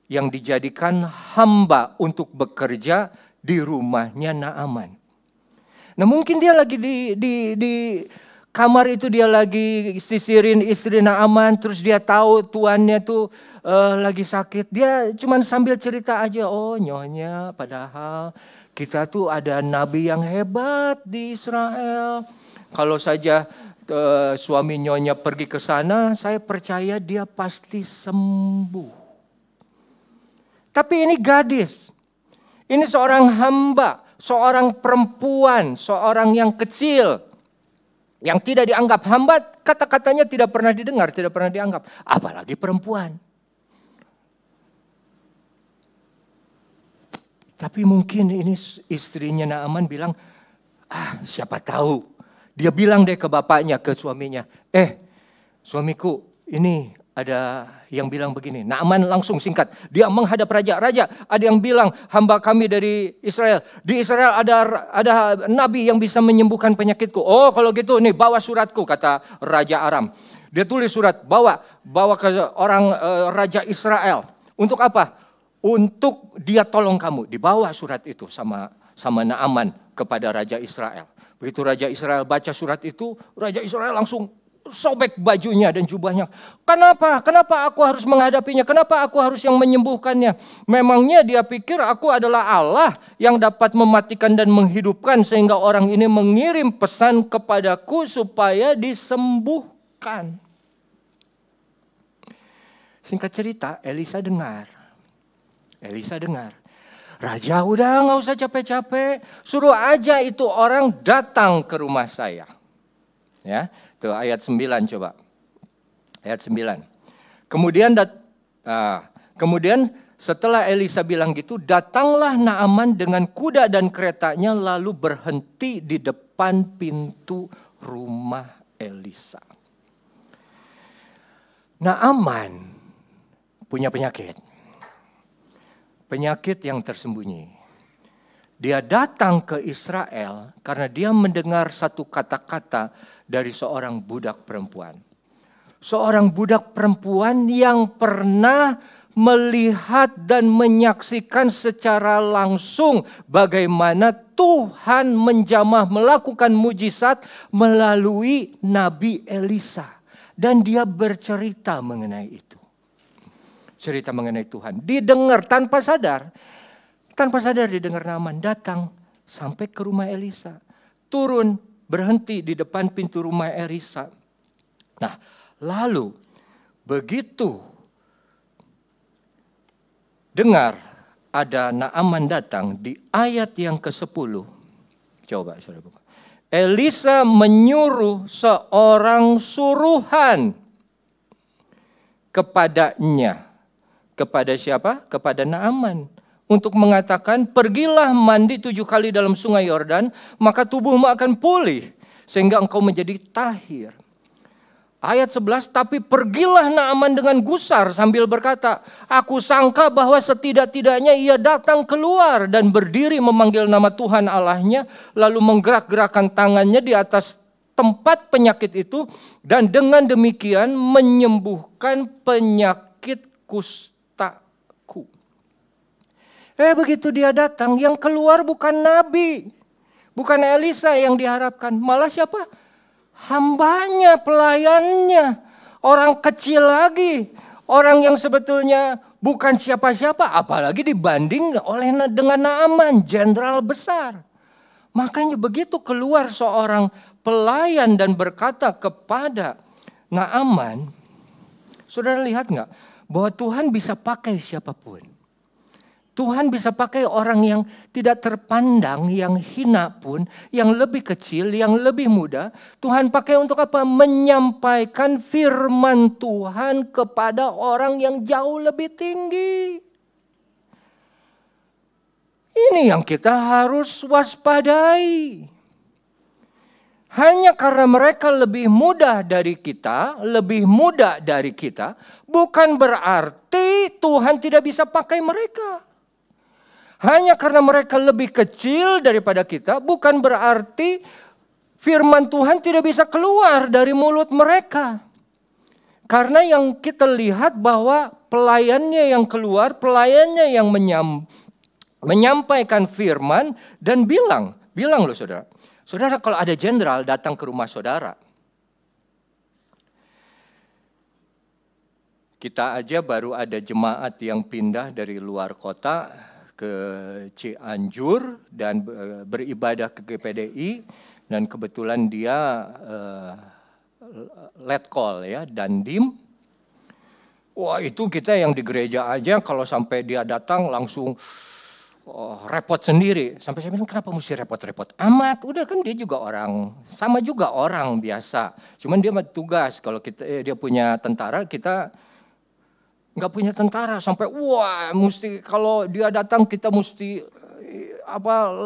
Speaker 5: yang dijadikan hamba untuk bekerja di rumahnya Naaman. Nah mungkin dia lagi di kamar itu, dia lagi sisirin istri Naaman, terus dia tahu tuannya tuh lagi sakit. Dia cuman sambil cerita aja, oh nyonya padahal kita tuh ada nabi yang hebat di Israel. Kalau saja suami nyonya pergi ke sana, saya percaya dia pasti sembuh. Tapi ini gadis, ini seorang hamba, seorang perempuan, seorang yang kecil, yang tidak dianggap hamba, kata-katanya tidak pernah didengar, tidak pernah dianggap, apalagi perempuan. Tapi mungkin ini istrinya Naaman bilang, siapa tahu. Dia bilang deh ke bapaknya, ke suaminya, suamiku ini ada yang bilang begini. Naaman langsung singkat, dia menghadap raja. Raja, ada yang bilang hamba kami dari Israel. Di Israel ada nabi yang bisa menyembuhkan penyakitku. Oh kalau gitu nih bawa suratku, kata Raja Aram. Dia tulis surat, bawa ke orang Raja Israel. Untuk apa? Untuk dia tolong kamu. Dibawa surat itu sama Naaman kepada Raja Israel. Begitu Raja Israel baca surat itu, Raja Israel langsung sobek bajunya dan jubahnya. Kenapa? Kenapa aku harus menghadapinya? Kenapa aku harus yang menyembuhkannya? Memangnya dia pikir aku adalah Allah yang dapat mematikan dan menghidupkan sehingga orang ini mengirim pesan kepadaku supaya disembuhkan. Singkat cerita, Elisa dengar. Raja udah gak usah capek-capek, suruh aja itu orang datang ke rumah saya. Ya, tuh ayat 9 coba. Ayat 9. Kemudian setelah Elisa bilang gitu, datanglah Naaman dengan kuda dan keretanya lalu berhenti di depan pintu rumah Elisa. Naaman punya penyakit. Penyakit yang tersembunyi. Dia datang ke Israel karena dia mendengar satu kata-kata dari seorang budak perempuan. Seorang budak perempuan yang pernah melihat dan menyaksikan secara langsung bagaimana Tuhan menjamah melakukan mujizat melalui Nabi Elisa. Dan dia bercerita mengenai itu. Cerita mengenai Tuhan. Didengar tanpa sadar didengar Naaman. Datang sampai ke rumah Elisa. Turun, berhenti di depan pintu rumah Elisa. Nah, lalu begitu dengar ada Naaman datang di ayat yang ke-10. Coba saudara buka. Elisa menyuruh seorang suruhan kepadanya. Kepada siapa? Kepada Naaman. Untuk mengatakan, pergilah mandi 7 kali dalam sungai Yordan, maka tubuhmu akan pulih, sehingga engkau menjadi tahir. Ayat 11, tapi pergilah Naaman dengan gusar sambil berkata, aku sangka bahwa setidak-tidaknya ia datang keluar dan berdiri memanggil nama Tuhan Allahnya, lalu menggerak-gerakkan tangannya di atas tempat penyakit itu, dan dengan demikian menyembuhkan penyakit kustaku. Begitu dia datang, yang keluar bukan nabi, bukan Elisa yang diharapkan, malah siapa? Hambanya, pelayannya, orang kecil lagi, orang yang sebetulnya bukan siapa-siapa, apalagi dibanding dengan Naaman, jenderal besar. Makanya begitu keluar seorang pelayan dan berkata kepada Naaman, saudara lihat nggak bahwa Tuhan bisa pakai siapapun. Tuhan bisa pakai orang yang tidak terpandang, yang hina pun, yang lebih kecil, yang lebih muda. Tuhan pakai untuk apa? Menyampaikan firman Tuhan kepada orang yang jauh lebih tinggi. Ini yang kita harus waspadai. Hanya karena mereka lebih muda dari kita, bukan berarti Tuhan tidak bisa pakai mereka. Hanya karena mereka lebih kecil daripada kita, bukan berarti firman Tuhan tidak bisa keluar dari mulut mereka. Karena yang kita lihat bahwa pelayannya yang keluar, pelayannya yang menyampaikan firman dan bilang loh saudara. Saudara, kalau ada jenderal datang ke rumah saudara, kita aja baru ada jemaat yang pindah dari luar kota ke Cianjur dan beribadah ke GPDI, dan kebetulan dia letkol ya, dandim. Wah, itu kita yang di gereja aja kalau sampai dia datang langsung repot sendiri. Sampai saya bilang, kenapa mesti repot-repot amat? Udah kan dia juga orang, sama juga orang biasa. Cuman dia tugas, kalau dia punya tentara, kita nggak punya tentara. Sampai wah, mesti kalau dia datang kita mesti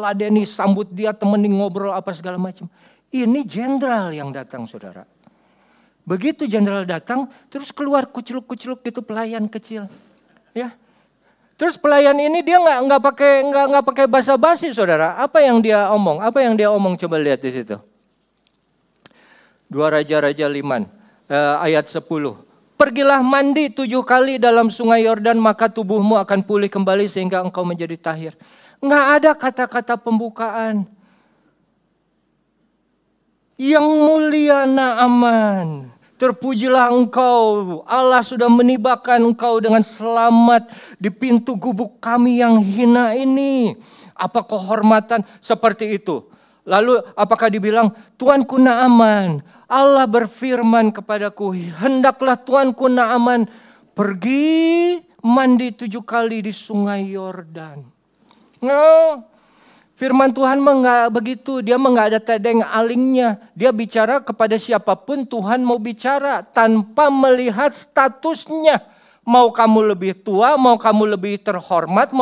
Speaker 5: ladeni, sambut dia, temenin ngobrol apa segala macam. Ini jenderal yang datang, saudara. Begitu jenderal datang, terus keluar kucluk-kucluk gitu pelayan kecil, ya. Terus pelayan ini dia nggak pakai basa-basi, saudara. Apa yang dia omong? Coba lihat di situ. 2 Raja-Raja 5 ayat 10. Pergilah mandi 7 kali dalam sungai Yordan, maka tubuhmu akan pulih kembali sehingga engkau menjadi tahir. Nggak ada kata-kata pembukaan. Yang mulia Naaman, terpujilah engkau, Allah sudah menibakan engkau dengan selamat di pintu gubuk kami yang hina ini. Apa kehormatan seperti itu? Lalu apakah dibilang, Tuanku Naaman, Allah berfirman kepadaku, hendaklah Tuanku Naaman pergi mandi 7 kali di sungai Yordan. No. Firman Tuhan enggak begitu, dia enggak ada tedeng alingnya. Dia bicara kepada siapapun Tuhan mau bicara tanpa melihat statusnya. Mau kamu lebih tua, mau kamu lebih terhormat,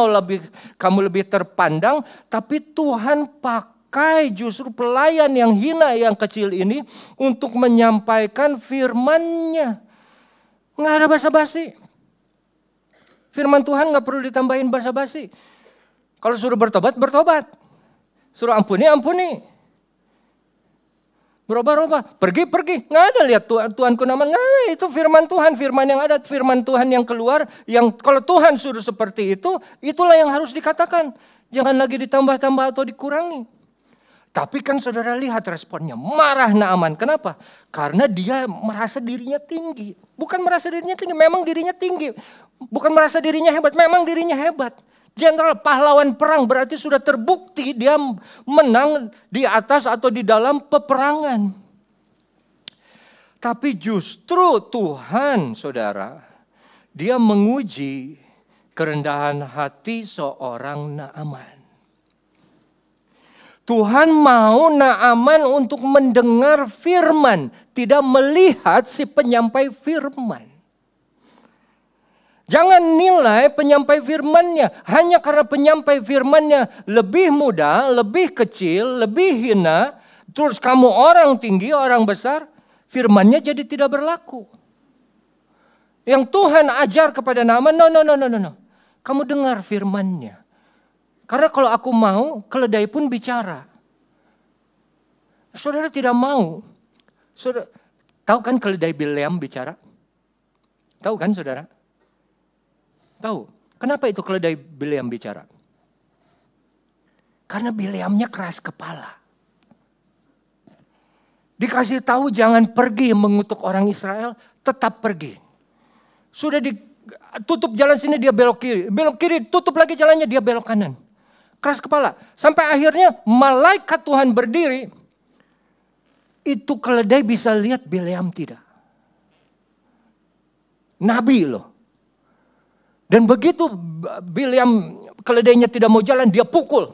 Speaker 5: kamu lebih terpandang. Tapi Tuhan pakai justru pelayan yang hina, yang kecil ini untuk menyampaikan firman-Nya. Enggak ada basa-basi. Firman Tuhan enggak perlu ditambahin basa-basi. Kalau suruh bertobat, bertobat. Suruh ampuni, ampuni. Berubah-ubah, pergi. Nggak ada lihat Tuanku Naaman. Nggak ada, itu firman Tuhan. Firman yang ada, firman Tuhan yang keluar. Yang kalau Tuhan suruh seperti itu, itulah yang harus dikatakan. Jangan lagi ditambah-tambah atau dikurangi. Tapi kan saudara lihat responnya. Marah Naaman. Kenapa? Karena dia merasa dirinya tinggi. Bukan merasa dirinya tinggi, memang dirinya tinggi. Bukan merasa dirinya hebat, memang dirinya hebat. Jenderal pahlawan perang berarti sudah terbukti dia menang di atas atau di dalam peperangan. Tapi justru Tuhan, saudara, dia menguji kerendahan hati seorang Naaman. Tuhan mau Naaman untuk mendengar firman, tidak melihat si penyampai firman. Jangan nilai penyampai firman-Nya hanya karena penyampai firman-Nya lebih muda, lebih kecil, lebih hina. Terus kamu orang tinggi, orang besar, firman-Nya jadi tidak berlaku. Yang Tuhan ajar kepada Naaman, no. Kamu dengar firman-Nya. Karena kalau aku mau, keledai pun bicara. Saudara tidak mau. Saudara, tahu kan keledai Bileam bicara? Tahu kan saudara? Tahu, kenapa itu keledai Bileam bicara? Karena Bileamnya keras kepala. Dikasih tahu jangan pergi mengutuk orang Israel, tetap pergi. Sudah ditutup jalan sini dia belok kiri, tutup lagi jalannya dia belok kanan. Keras kepala. Sampai akhirnya malaikat Tuhan berdiri, itu keledai bisa lihat, Bileam tidak. Nabi loh. Dan begitu Bileam keledainya tidak mau jalan, dia pukul.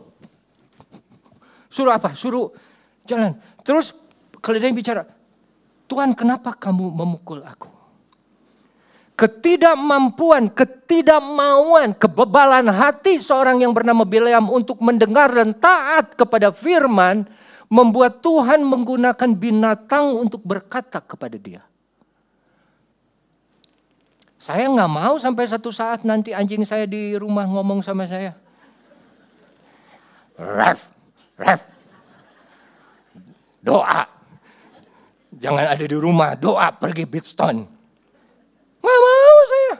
Speaker 5: Suruh apa? Suruh jalan. Terus keledai bicara, Tuhan kenapa kamu memukul aku? Ketidakmampuan, ketidakmauan, kebebalan hati seorang yang bernama Bileam untuk mendengar dan taat kepada firman membuat Tuhan menggunakan binatang untuk berkata kepada dia. Saya nggak mau sampai satu saat nanti anjing saya di rumah ngomong sama saya. Ref, doa. Jangan ada di rumah, doa pergi Bridgestone. Nggak mau saya.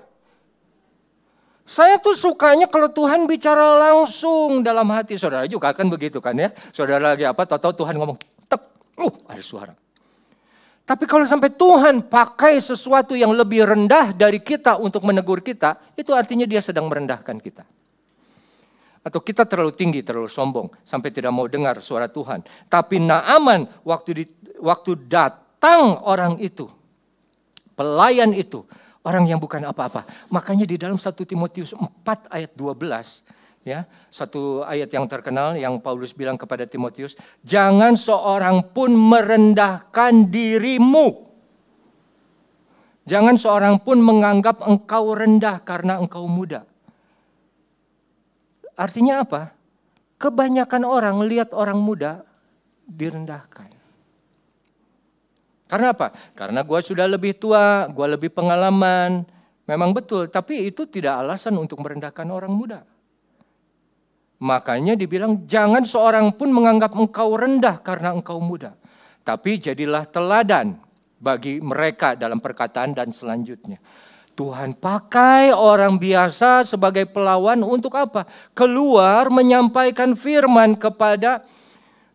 Speaker 5: Saya tuh sukanya kalau Tuhan bicara langsung dalam hati. Saudara juga kan begitu kan ya. Saudara lagi apa, tahu-tahu Tuhan ngomong, tek, ada suara. Tapi kalau sampai Tuhan pakai sesuatu yang lebih rendah dari kita untuk menegur kita, itu artinya dia sedang merendahkan kita. Atau kita terlalu tinggi, terlalu sombong, sampai tidak mau dengar suara Tuhan. Tapi Naaman waktu datang orang itu, pelayan itu, orang yang bukan apa-apa. Makanya di dalam 1 Timotius 4 ayat 12, ya, satu ayat yang terkenal yang Paulus bilang kepada Timotius, jangan seorang pun merendahkan dirimu. Jangan seorang pun menganggap engkau rendah karena engkau muda. Artinya apa? Kebanyakan orang lihat orang muda direndahkan. Karena apa? Karena gue sudah lebih tua, gue lebih pengalaman. Memang betul, tapi itu tidak alasan untuk merendahkan orang muda. Makanya dibilang jangan seorang pun menganggap engkau rendah karena engkau muda. Tapi jadilah teladan bagi mereka dalam perkataan dan selanjutnya. Tuhan pakai orang biasa sebagai pelawan untuk apa? Keluar menyampaikan firman kepada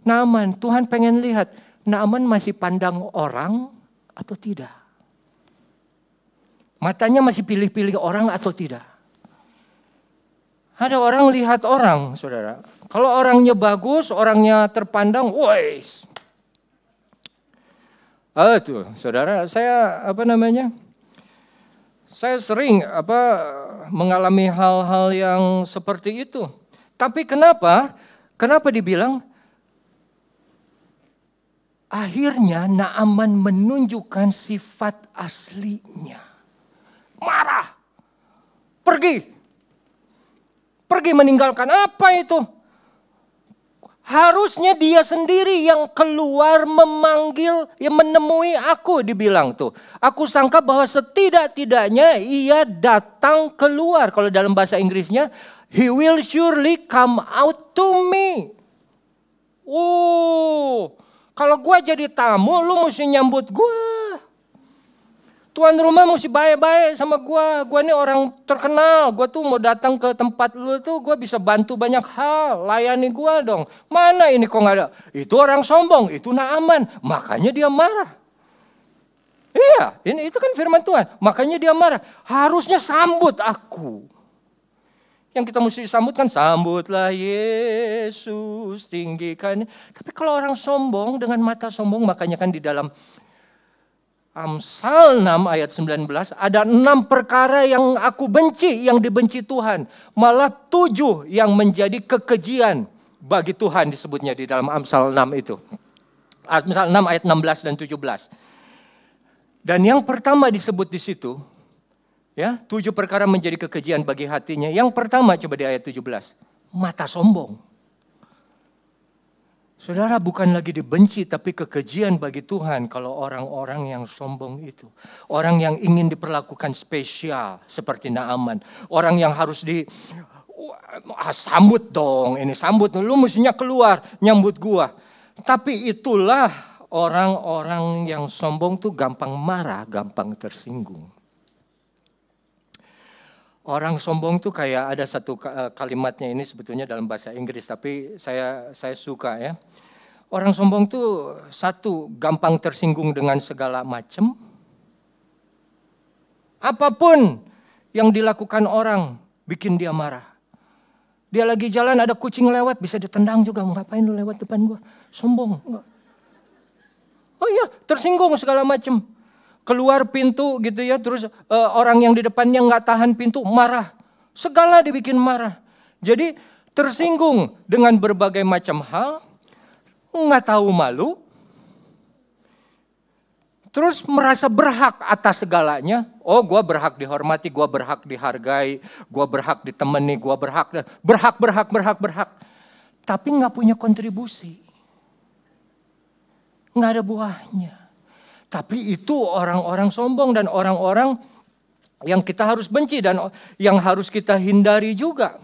Speaker 5: Naaman. Tuhan pengen lihat Naaman masih pandang orang atau tidak. Matanya masih pilih-pilih orang atau tidak. Ada orang lihat orang, saudara. Kalau orangnya bagus, orangnya terpandang, wais. Tuh, saudara, saya saya sering mengalami hal-hal yang seperti itu. Tapi kenapa dibilang akhirnya Naaman menunjukkan sifat aslinya. Marah. Pergi meninggalkan apa itu? Harusnya dia sendiri yang keluar memanggil, yang menemui aku, dibilang tuh. Aku sangka bahwa setidak-tidaknya ia datang keluar. Kalau dalam bahasa Inggrisnya, he will surely come out to me. Kalau gue jadi tamu, lu mesti nyambut gue. Tuan rumah mesti baik-baik sama gue. Gue ini orang terkenal. Gue tuh mau datang ke tempat lu tuh, gue bisa bantu banyak hal. Layani gue dong. Mana ini kok gak ada? Itu orang sombong, itu Naaman. Makanya dia marah. Iya, itu kan firman Tuhan. Makanya dia marah. Harusnya sambut aku. Yang kita mesti sambut kan, sambutlah Yesus, tinggikan. Tapi kalau orang sombong dengan mata sombong, makanya kan di dalam Amsal 6 ayat 19, ada 6 perkara yang aku benci, yang dibenci Tuhan. Malah 7 yang menjadi kekejian bagi Tuhan disebutnya di dalam Amsal 6 itu. Amsal 6 ayat 16 dan 17. Dan yang pertama disebut di situ, ya, 7 perkara menjadi kekejian bagi hatinya. Yang pertama coba di ayat 17, mata sombong. Saudara, bukan lagi dibenci tapi kekejian bagi Tuhan kalau orang-orang yang sombong itu. Orang yang ingin diperlakukan spesial seperti Naaman. Orang yang harus sambut dong, ini sambut, lu mestinya keluar nyambut gua. Tapi itulah orang-orang yang sombong tuh gampang marah, gampang tersinggung. Orang sombong tuh kayak ada satu kalimatnya, ini sebetulnya dalam bahasa Inggris, tapi saya suka ya. Orang sombong tuh satu, gampang tersinggung dengan segala macam. Apapun yang dilakukan orang bikin dia marah. Dia lagi jalan ada kucing lewat bisa ditendang juga. Ngapain lu lewat depan gua? Sombong. Oh iya, tersinggung segala macam. Keluar pintu gitu ya, terus orang yang di depannya nggak tahan pintu, marah. Segala dibikin marah. Jadi tersinggung dengan berbagai macam hal, nggak tahu malu, terus merasa berhak atas segalanya. Oh, gue berhak dihormati, gue berhak dihargai, gue berhak ditemani, gue berhak. Tapi nggak punya kontribusi. nggak ada buahnya. Tapi itu orang-orang sombong dan orang-orang yang kita harus benci dan yang harus kita hindari juga.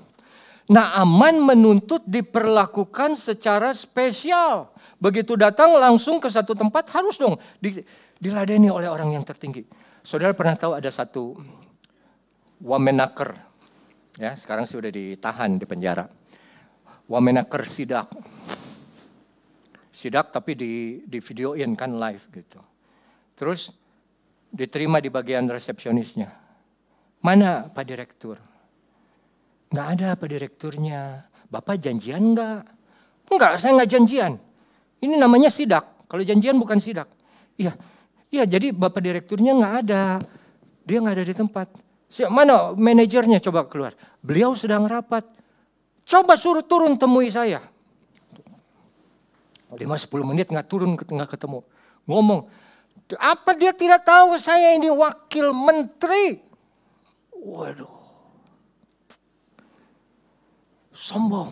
Speaker 5: Naaman menuntut diperlakukan secara spesial. Begitu datang langsung ke satu tempat harus dong diladeni oleh orang yang tertinggi. Saudara pernah tahu ada satu wamenaker, ya sekarang sudah ditahan di penjara. Wamenaker sidak tapi di videoin kan live gitu. Terus diterima di bagian resepsionisnya. Mana Pak Direktur? Nggak ada Pak Direkturnya. Bapak janjian nggak? Enggak, saya nggak janjian. Ini namanya sidak. Kalau janjian bukan sidak. Iya, jadi Bapak Direkturnya nggak ada. Dia nggak ada di tempat. Mana manajernya coba keluar? Beliau sedang rapat. Coba suruh turun temui saya. 5-10 menit nggak turun, nggak ketemu. Ngomong, apa dia tidak tahu saya ini wakil menteri? Waduh, sombong.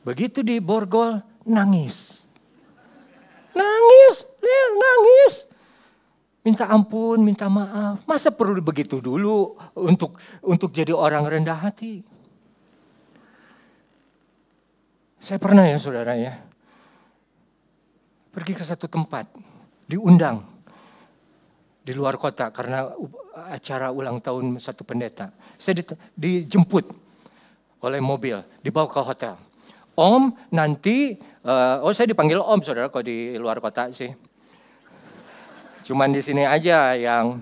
Speaker 5: Begitu di borgol, nangis. Minta ampun, minta maaf. Masa perlu begitu dulu untuk jadi orang rendah hati? Saya pernah ya saudara ya, pergi ke satu tempat, diundang di luar kota karena acara ulang tahun satu pendeta. Saya dijemput oleh mobil, dibawa ke hotel. Om nanti, saya dipanggil Om saudara kalau di luar kota sih. Cuman di sini aja yang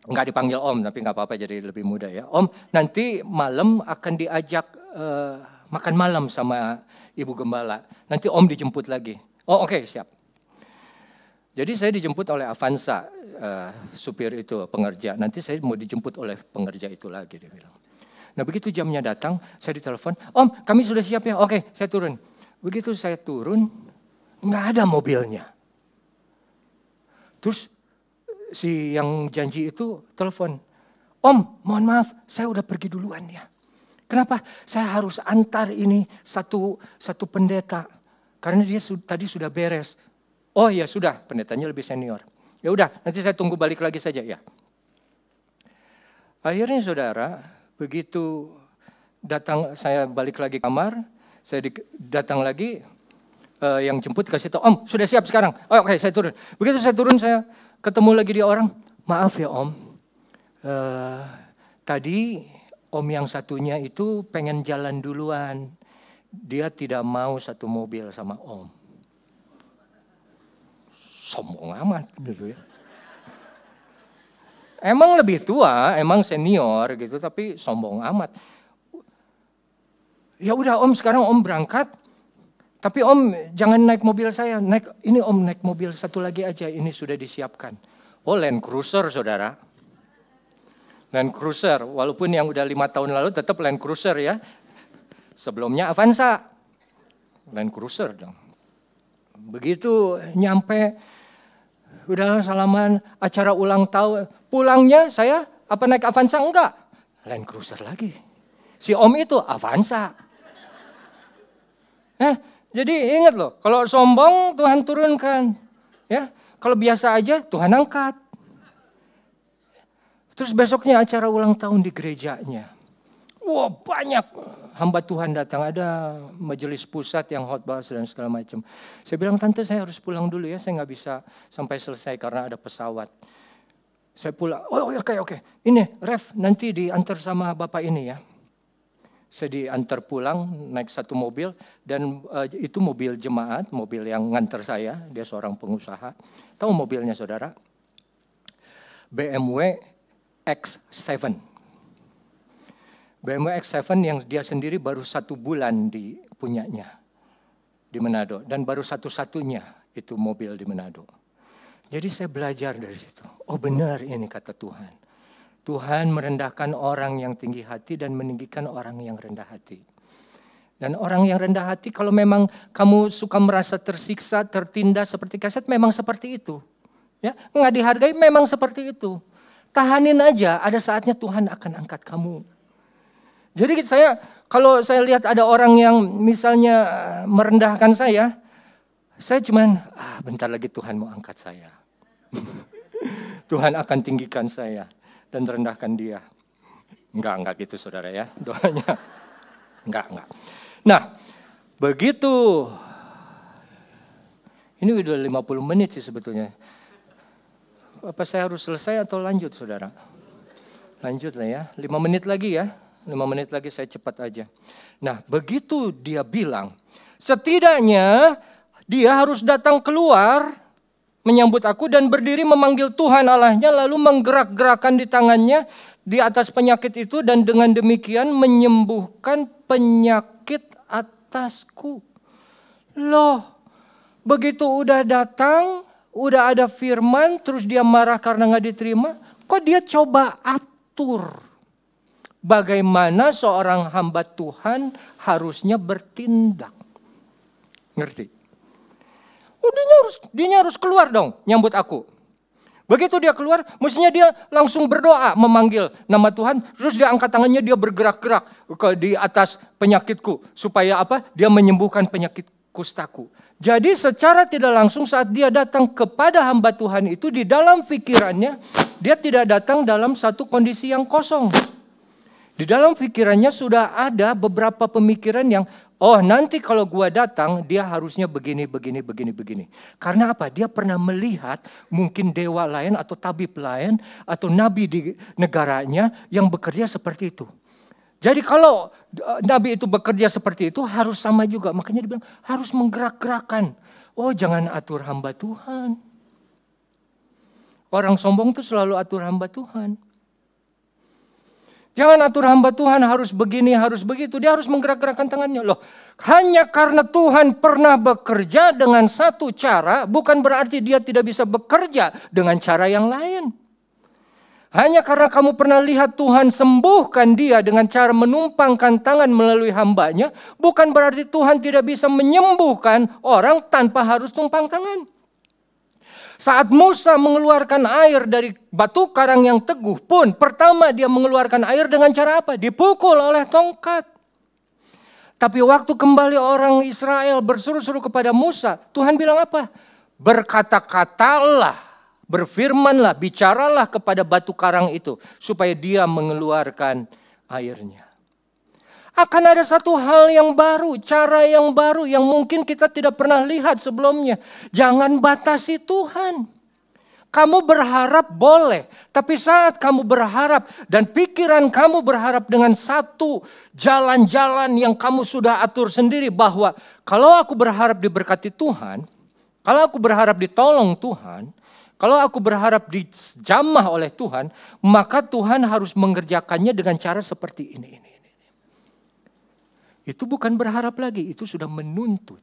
Speaker 5: nggak dipanggil Om, tapi nggak apa-apa jadi lebih mudah ya. Om nanti malam akan diajak makan malam sama Ibu Gembala. Nanti Om dijemput lagi. Oh oke, siap. Jadi saya dijemput oleh Avanza, supir itu pengerja. Nanti saya mau dijemput oleh pengerja itu lagi dia bilang. Nah begitu jamnya datang, saya ditelepon. Om kami sudah siap ya, oke saya turun. Begitu saya turun, nggak ada mobilnya. Terus si yang janji itu telepon. Om mohon maaf, saya udah pergi duluan ya. Kenapa? Saya harus antar ini satu pendeta. Karena dia tadi sudah beres. Oh ya sudah, pendetanya lebih senior. Ya udah, nanti saya tunggu balik lagi saja ya. Akhirnya saudara, begitu datang saya balik lagi kamar, saya datang lagi, yang jemput kasih tahu, Om sudah siap sekarang. Oh, oke, saya turun. Begitu saya turun, saya ketemu lagi dia orang. Maaf ya Om, tadi Om yang satunya itu pengen jalan duluan. Dia tidak mau satu mobil sama Om. Sombong amat gitu ya. Emang lebih tua, emang senior gitu, tapi sombong amat. Ya udah Om, sekarang Om berangkat. Tapi Om jangan naik mobil saya. Ini Om naik mobil satu lagi aja, ini sudah disiapkan. Oh Land Cruiser saudara. Land Cruiser, walaupun yang udah 5 tahun lalu tetap Land Cruiser ya. Sebelumnya Avanza, Land Cruiser dong. Begitu nyampe, udah salaman, acara ulang tahun. Pulangnya saya naik Avanza enggak? Land Cruiser lagi. Si Om itu Avanza. Jadi ingat loh, kalau sombong Tuhan turunkan. Ya, kalau biasa aja Tuhan angkat. Terus besoknya acara ulang tahun di gerejanya. Wah banyak hamba Tuhan datang. Ada majelis pusat yang khotbah dan segala macam. Saya bilang, tante saya harus pulang dulu ya. Saya nggak bisa sampai selesai karena ada pesawat. Saya pulang, oh oke. Ini Ref nanti diantar sama bapak ini ya. Saya diantar pulang naik satu mobil. Dan itu mobil jemaat, mobil yang ngantar saya. Dia seorang pengusaha. Tahu mobilnya saudara? BMW X7. BMW X7 yang dia sendiri baru 1 bulan punyanya di Manado. Dan baru satu-satunya itu mobil di Manado. Jadi saya belajar dari situ. Oh benar ini kata Tuhan. Tuhan merendahkan orang yang tinggi hati dan meninggikan orang yang rendah hati. Dan orang yang rendah hati kalau memang kamu suka merasa tersiksa, tertindas seperti kaset, memang seperti itu. Ya, nggak dihargai memang seperti itu. Tahanin aja, ada saatnya Tuhan akan angkat kamu. Jadi kalau saya lihat ada orang yang misalnya merendahkan saya Saya cuman, bentar lagi Tuhan mau angkat saya. Tuhan akan tinggikan saya dan rendahkan dia. Enggak gitu saudara ya, doanya. Enggak. Nah, begitu, ini udah 50 menit sih sebetulnya. Apa saya harus selesai atau lanjut saudara? Lanjut lah ya, 5 menit lagi ya. 5 menit lagi saya cepat aja. Nah, begitu dia bilang, setidaknya dia harus datang keluar menyambut aku dan berdiri memanggil Tuhan Allahnya, lalu menggerak-gerakkan di tangannya di atas penyakit itu dan dengan demikian menyembuhkan penyakit atasku. Loh, begitu udah datang, udah ada firman, terus dia marah karena gak diterima, kok dia coba atur bagaimana seorang hamba Tuhan harusnya bertindak. Ngerti? Dia harus keluar dong nyambut aku. Begitu dia keluar, mestinya dia langsung berdoa memanggil nama Tuhan. Terus dia angkat tangannya, dia bergerak-gerak di atas penyakitku. Supaya apa? Dia menyembuhkan penyakit kustaku. Jadi secara tidak langsung saat dia datang kepada hamba Tuhan itu, di dalam pikirannya, dia tidak datang dalam satu kondisi yang kosong. Di dalam pikirannya sudah ada beberapa pemikiran yang, oh nanti kalau gua datang dia harusnya begini. Karena apa? Dia pernah melihat mungkin dewa lain atau tabib lain atau nabi di negaranya yang bekerja seperti itu. Jadi kalau nabi itu bekerja seperti itu harus sama juga. Makanya dia bilang harus menggerak-gerakkan. Oh jangan atur hamba Tuhan. Orang sombong itu selalu atur hamba Tuhan. Jangan atur hamba Tuhan harus begini, harus begitu. Dia harus menggerak-gerakkan tangannya. Loh, hanya karena Tuhan pernah bekerja dengan satu cara, bukan berarti dia tidak bisa bekerja dengan cara yang lain. Hanya karena kamu pernah lihat Tuhan sembuhkan dia dengan cara menumpangkan tangan melalui hambanya, bukan berarti Tuhan tidak bisa menyembuhkan orang tanpa harus tumpang tangan. Saat Musa mengeluarkan air dari batu karang yang teguh pun, pertama dia mengeluarkan air dengan cara apa? Dipukul oleh tongkat. Tapi waktu kembali orang Israel berseru-seru kepada Musa, Tuhan bilang apa? Berkata-katalah, berfirmanlah, bicaralah kepada batu karang itu, supaya dia mengeluarkan airnya. Akan ada satu hal yang baru, cara yang baru yang mungkin kita tidak pernah lihat sebelumnya. Jangan batasi Tuhan. Kamu berharap boleh, tapi saat kamu berharap dan pikiran kamu berharap dengan satu jalan-jalan yang kamu sudah atur sendiri, bahwa kalau aku berharap diberkati Tuhan, kalau aku berharap ditolong Tuhan, kalau aku berharap dijamah oleh Tuhan, maka Tuhan harus mengerjakannya dengan cara seperti ini. Itu bukan berharap lagi, itu sudah menuntut.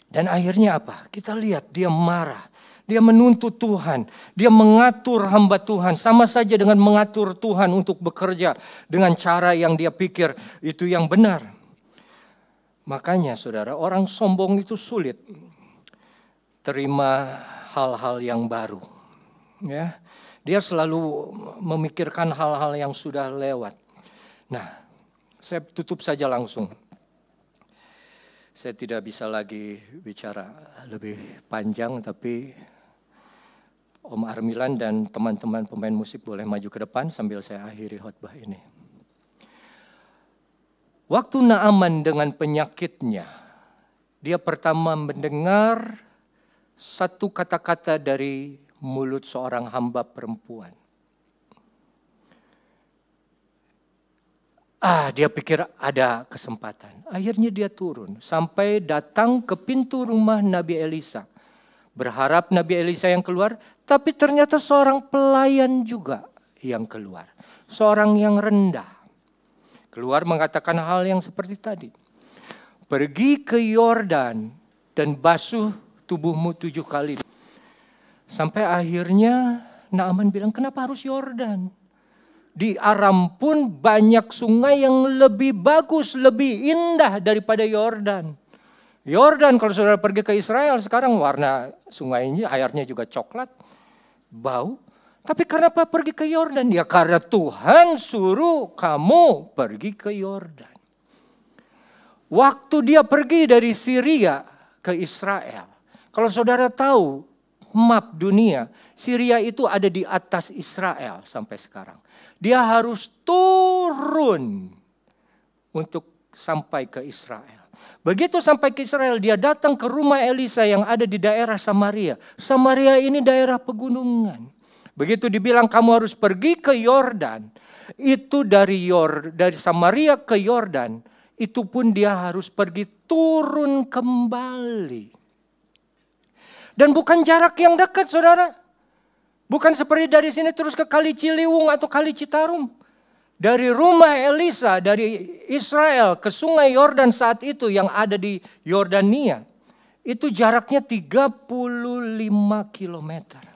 Speaker 5: Dan akhirnya apa? Kita lihat dia marah. Dia menuntut Tuhan. Dia mengatur hamba Tuhan. Sama saja dengan mengatur Tuhan untuk bekerja dengan cara yang dia pikir itu yang benar. Makanya saudara, orang sombong itu sulit terima hal-hal yang baru. Ya. Dia selalu memikirkan hal-hal yang sudah lewat. Nah, saya tutup saja langsung. Saya tidak bisa lagi bicara lebih panjang, tapi Om Armilan dan teman-teman pemain musik boleh maju ke depan sambil saya akhiri khotbah ini. Waktu Naaman dengan penyakitnya, dia pertama mendengar satu kata-kata dari mulut seorang hamba perempuan. Dia pikir ada kesempatan. Akhirnya dia turun sampai datang ke pintu rumah Nabi Elisa. Berharap Nabi Elisa yang keluar, tapi ternyata seorang pelayan juga yang keluar. Seorang yang rendah. Keluar mengatakan hal yang seperti tadi. Pergi ke Yordan dan basuh tubuhmu 7 kali. Sampai akhirnya Naaman bilang, kenapa harus Yordan? Di Aram pun banyak sungai yang lebih bagus, lebih indah daripada Yordan. Yordan kalau saudara pergi ke Israel sekarang warna sungainya, airnya juga coklat, bau. Tapi kenapa pergi ke Yordan? Ya karena Tuhan suruh kamu pergi ke Yordan. Waktu dia pergi dari Syria ke Israel. Kalau saudara tahu map dunia, Syria itu ada di atas Israel sampai sekarang. Dia harus turun untuk sampai ke Israel. Begitu sampai ke Israel, dia datang ke rumah Elisa yang ada di daerah Samaria. Samaria ini daerah pegunungan. Begitu dibilang kamu harus pergi ke Yordan, itu dari Samaria ke Yordan, itu pun dia harus pergi turun kembali. Dan bukan jarak yang dekat, saudara. Bukan seperti dari sini terus ke Kali Ciliwung atau Kali Citarum. Dari rumah Elisa, dari Israel ke sungai Yordan saat itu yang ada di Yordania. Itu jaraknya 35 kilometer.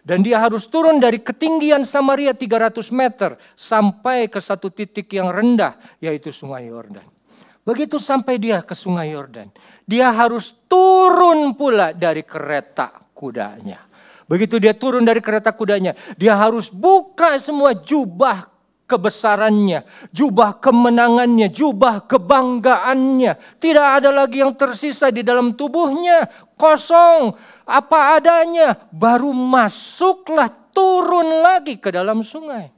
Speaker 5: Dan dia harus turun dari ketinggian Samaria 300 meter sampai ke satu titik yang rendah, yaitu sungai Yordan. Begitu sampai dia ke sungai Yordan, dia harus turun pula dari kereta kudanya. Begitu dia turun dari kereta kudanya, dia harus buka semua jubah kebesarannya, jubah kemenangannya, jubah kebanggaannya. Tidak ada lagi yang tersisa di dalam tubuhnya, kosong, apa adanya. Baru masuklah, turun lagi ke dalam sungai.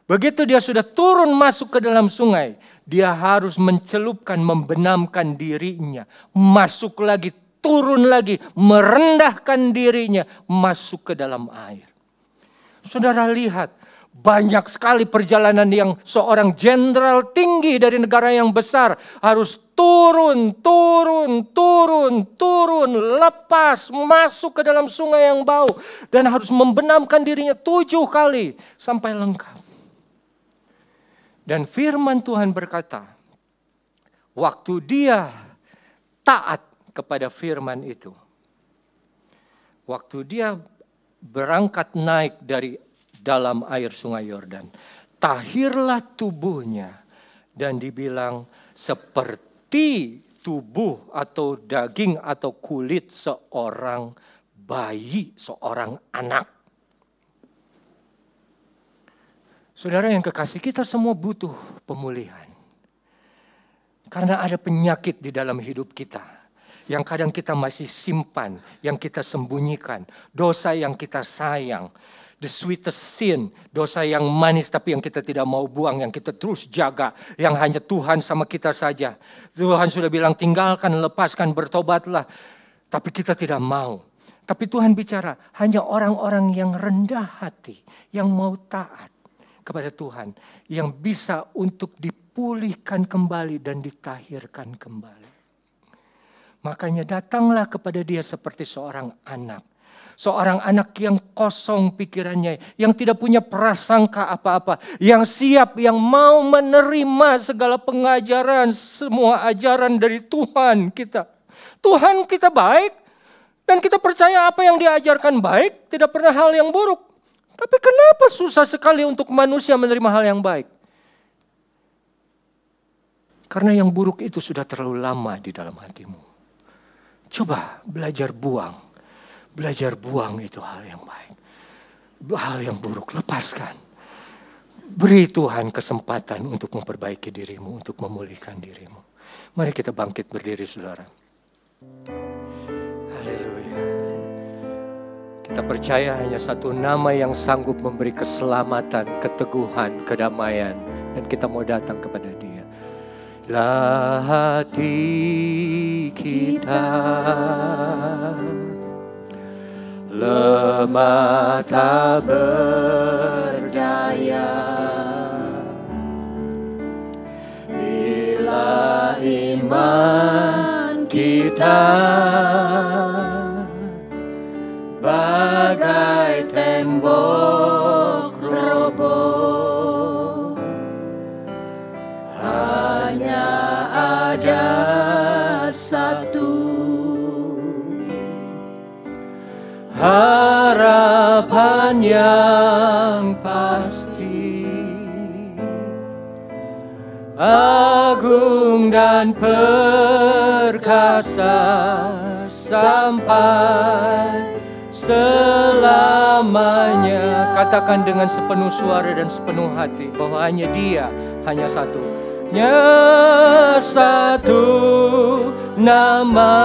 Speaker 5: Begitu dia sudah turun masuk ke dalam sungai, dia harus mencelupkan, membenamkan dirinya, masuk lagi, turun lagi, merendahkan dirinya, masuk ke dalam air. Saudara lihat, banyak sekali perjalanan yang seorang jenderal tinggi dari negara yang besar harus turun, lepas, masuk ke dalam sungai yang bau. Dan harus membenamkan dirinya 7 kali sampai lengkap. Dan firman Tuhan berkata, waktu dia taat kepada firman itu, waktu dia berangkat naik dari dalam air sungai Yordan, tahirlah tubuhnya dan dibilang seperti tubuh atau daging atau kulit seorang bayi, seorang anak. Saudara yang kekasih, kita semua butuh pemulihan. Karena ada penyakit di dalam hidup kita yang kadang kita masih simpan, yang kita sembunyikan, dosa yang kita sayang. The sweetest sin, dosa yang manis tapi yang kita tidak mau buang, yang kita terus jaga, yang hanya Tuhan sama kita saja. Tuhan sudah bilang tinggalkan, lepaskan, bertobatlah. Tapi kita tidak mau. Tapi Tuhan bicara hanya orang-orang yang rendah hati, yang mau taat kepada Tuhan, yang bisa untuk dipulihkan kembali dan ditahirkan kembali. Makanya datanglah kepada dia seperti seorang anak. Seorang anak yang kosong pikirannya, yang tidak punya prasangka apa-apa, yang siap, yang mau menerima segala pengajaran, semua ajaran dari Tuhan kita. Tuhan kita baik, dan kita percaya apa yang diajarkan baik, tidak pernah hal yang buruk. Tapi kenapa susah sekali untuk manusia menerima hal yang baik? Karena yang buruk itu sudah terlalu lama di dalam hatimu. Coba belajar buang. Belajar buang itu hal yang baik. Hal yang buruk lepaskan. Beri Tuhan kesempatan untuk memperbaiki dirimu, untuk memulihkan dirimu. Mari kita bangkit berdiri, saudara. Haleluya. Kita percaya hanya satu nama yang sanggup memberi keselamatan, keteguhan, kedamaian. Dan kita mau datang kepada Dia. Lah hati kita lemah tak berdaya, bila iman kita bagai tembok roboh, hanya ada satu harapan yang pasti, agung dan perkasa sampai selamanya. Katakan dengan sepenuh suara dan sepenuh hati bahwa hanya Dia, hanya satu. satu nama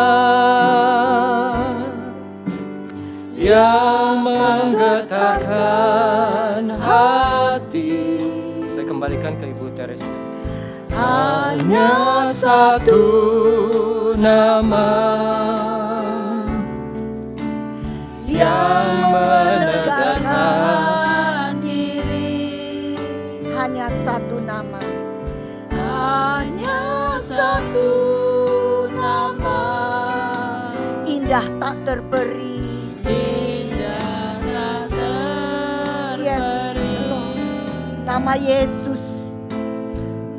Speaker 5: yang menggetarkan hati. Saya kembalikan ke Ibu Teres. Hanya satu nama yang menegakkan
Speaker 1: diri. Hanya satu nama.
Speaker 4: Hanya satu nama,
Speaker 1: Indah tak terperi.
Speaker 4: indah tak terperi.
Speaker 1: Nama Yesus.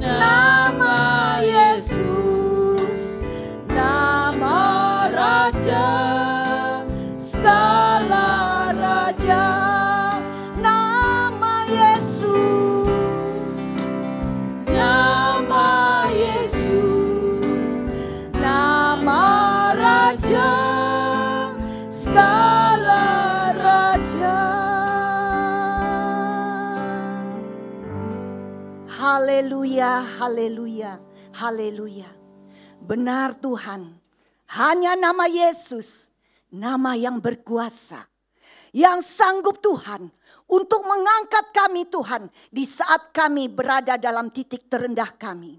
Speaker 4: Nama Yesus, nama Raja, segala raja.
Speaker 1: Nama Yesus.
Speaker 4: Nama Yesus, nama Raja, segala raja.
Speaker 1: Haleluya, haleluya, haleluya. Benar Tuhan, hanya nama Yesus, nama yang berkuasa, yang sanggup Tuhan untuk mengangkat kami Tuhan di saat kami berada dalam titik terendah kami.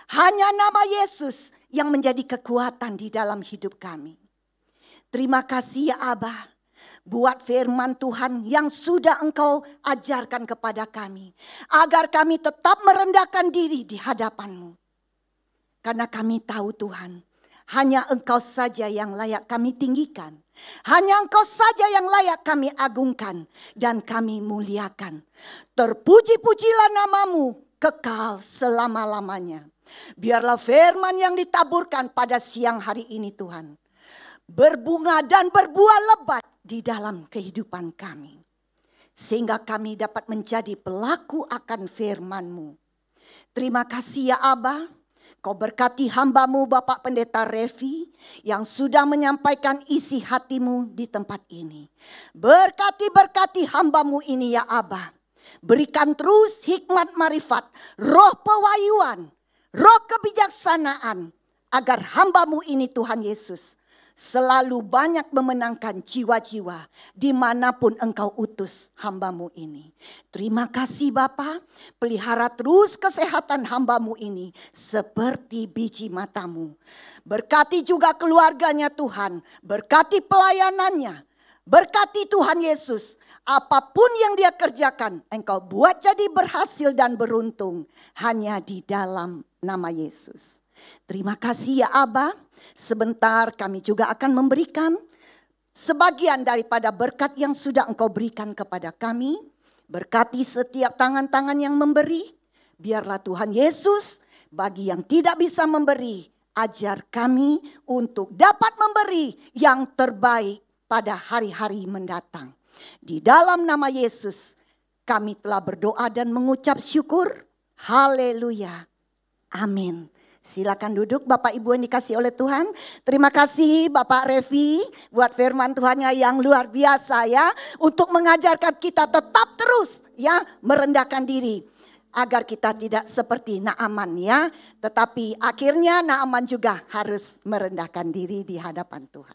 Speaker 1: Hanya nama Yesus yang menjadi kekuatan di dalam hidup kami. Terima kasih ya Abah. Buat firman Tuhan yang sudah Engkau ajarkan kepada kami. Agar kami tetap merendahkan diri di hadapan-Mu. Karena kami tahu Tuhan, hanya Engkau saja yang layak kami tinggikan. Hanya Engkau saja yang layak kami agungkan dan kami muliakan. Terpuji-pujilah nama-Mu kekal selama-lamanya. Biarlah firman yang ditaburkan pada siang hari ini Tuhan, berbunga dan berbuah lebat di dalam kehidupan kami. Sehingga kami dapat menjadi pelaku akan firman-Mu. Terima kasih ya Abah. Kau berkati hamba-Mu Bapak Pendeta Revi yang sudah menyampaikan isi hati-Mu di tempat ini. Berkati hamba-Mu ini ya Abah. Berikan terus hikmat marifat, roh pewahyuan, roh kebijaksanaan. Agar hamba-Mu ini Tuhan Yesus selalu banyak memenangkan jiwa-jiwa dimanapun Engkau utus hamba-Mu ini. Terima kasih Bapa, pelihara terus kesehatan hamba-Mu ini seperti biji mata-Mu. Berkati juga keluarganya Tuhan, berkati pelayanannya, berkati Tuhan Yesus. Apapun yang dia kerjakan, Engkau buat jadi berhasil dan beruntung hanya di dalam nama Yesus. Terima kasih ya Abah. Sebentar kami juga akan memberikan sebagian daripada berkat yang sudah Engkau berikan kepada kami. Berkati setiap tangan-tangan yang memberi. Biarlah Tuhan Yesus bagi yang tidak bisa memberi, ajar kami untuk dapat memberi yang terbaik pada hari-hari mendatang. Di dalam nama Yesus kami telah berdoa dan mengucap syukur. Haleluya. Amin. Silakan duduk Bapak Ibu yang dikasih oleh Tuhan. Terima kasih Bapak Revi buat firman Tuhannya yang luar biasa ya. Untuk mengajarkan kita tetap terus ya merendahkan diri. Agar kita tidak seperti Naaman ya. Tetapi akhirnya Naaman juga harus merendahkan diri di hadapan Tuhan.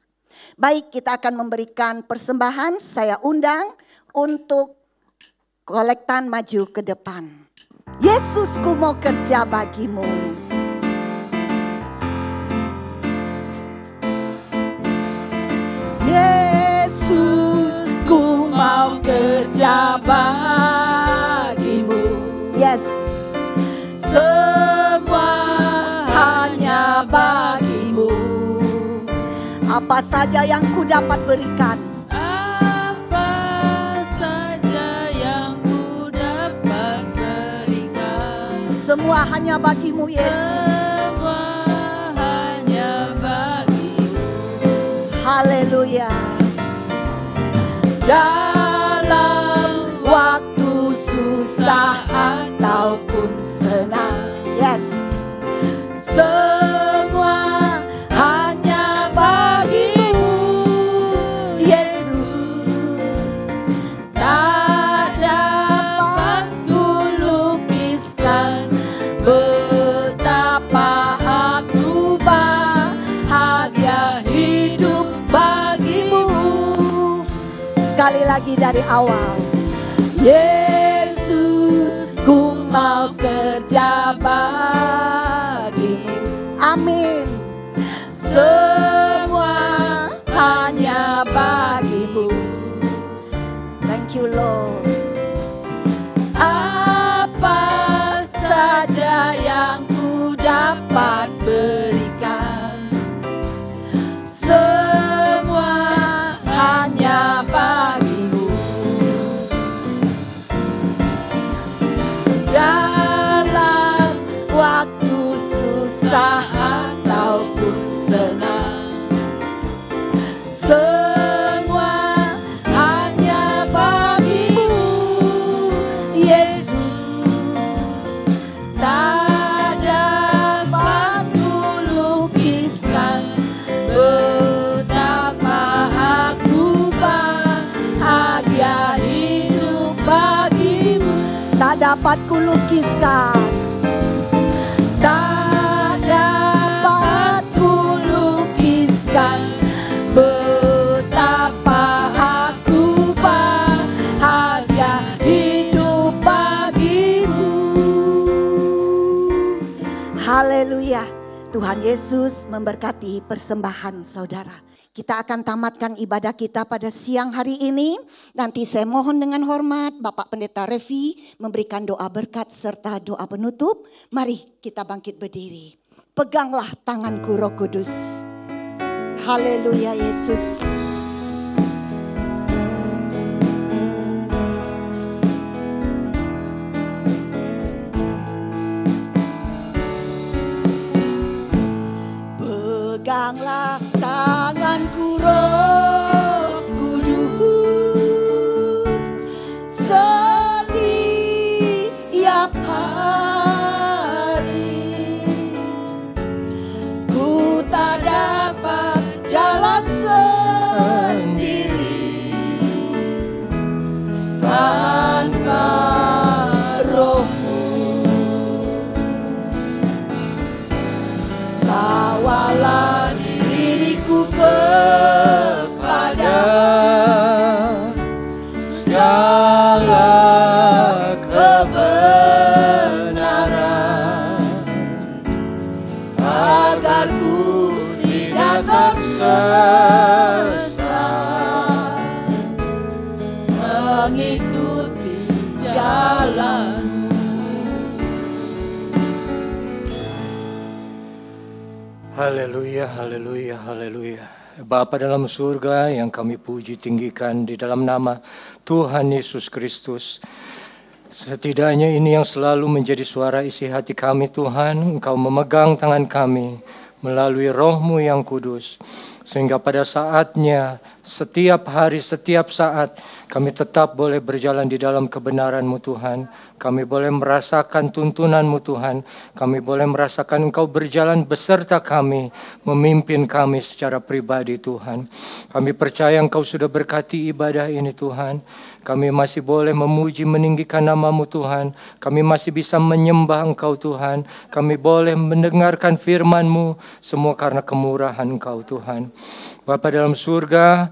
Speaker 1: Baik, kita akan memberikan persembahan. Saya undang untuk kolektan maju ke depan. Yesusku mau kerja bagimu.
Speaker 4: Yesusku mau kerja bagimu.
Speaker 1: Yes.
Speaker 4: Semua hanya bagimu.
Speaker 1: Apa saja yang ku dapat berikan,
Speaker 4: Apa saja yang ku dapat berikan,
Speaker 1: semua hanya bagimu Yesus.
Speaker 4: semua hanya bagimu.
Speaker 1: Haleluya.
Speaker 4: Dalam waktu susah ataupun senang,
Speaker 1: Yes.
Speaker 4: semua hanya bagimu, Yesus. Tak dapat ku lukiskan
Speaker 1: Sekali lagi dari awal. Yesus, ku mau kerja bagimu. Amin. Semua hanya bagimu. Thank you Lord. Apa saja yang ku dapat berikan, semua hanya bagimu. Dalam waktu susah ataupun senang, semua hanya bagimu, Yesus. Tak dapat kulukiskan betapa aku bahagia hidup bagimu. Tak dapat kulukiskan, tak dapat kulukiskan betapa aku bahagia hidup bagimu. Haleluya. Tuhan Yesus memberkati persembahan saudara. Kita akan tamatkan ibadah kita pada siang hari ini. Nanti saya mohon dengan hormat Bapak Pendeta Revi memberikan doa berkat serta doa penutup. Mari kita bangkit berdiri. Peganglah tanganku Roh Kudus. Haleluya Yesus. Peganglah tanganku Roh Kudus setiap hari. Ku tak dapat jalan sendiri tanpa Roh-Mu. Bawalah diriku kepada segala kebenaran, agar ku tidak tersesat mengikuti jalan.
Speaker 5: Haleluya, haleluya, haleluya. Bapa dalam surga yang kami puji tinggikan di dalam nama Tuhan Yesus Kristus. Setidaknya ini yang selalu menjadi suara isi hati kami Tuhan. Engkau memegang tangan kami melalui Roh-Mu yang kudus. Sehingga pada saatnya, setiap hari, setiap saat, kami tetap boleh berjalan di dalam kebenaran-Mu Tuhan. Kami boleh merasakan tuntunan-Mu Tuhan. Kami boleh merasakan Engkau berjalan beserta kami, memimpin kami secara pribadi Tuhan. Kami percaya Engkau sudah berkati ibadah ini Tuhan. Kami masih boleh memuji meninggikan nama-Mu Tuhan. Kami masih bisa menyembah Engkau Tuhan. Kami boleh mendengarkan firman-Mu, semua karena kemurahan Engkau Tuhan. Bapa dalam surga,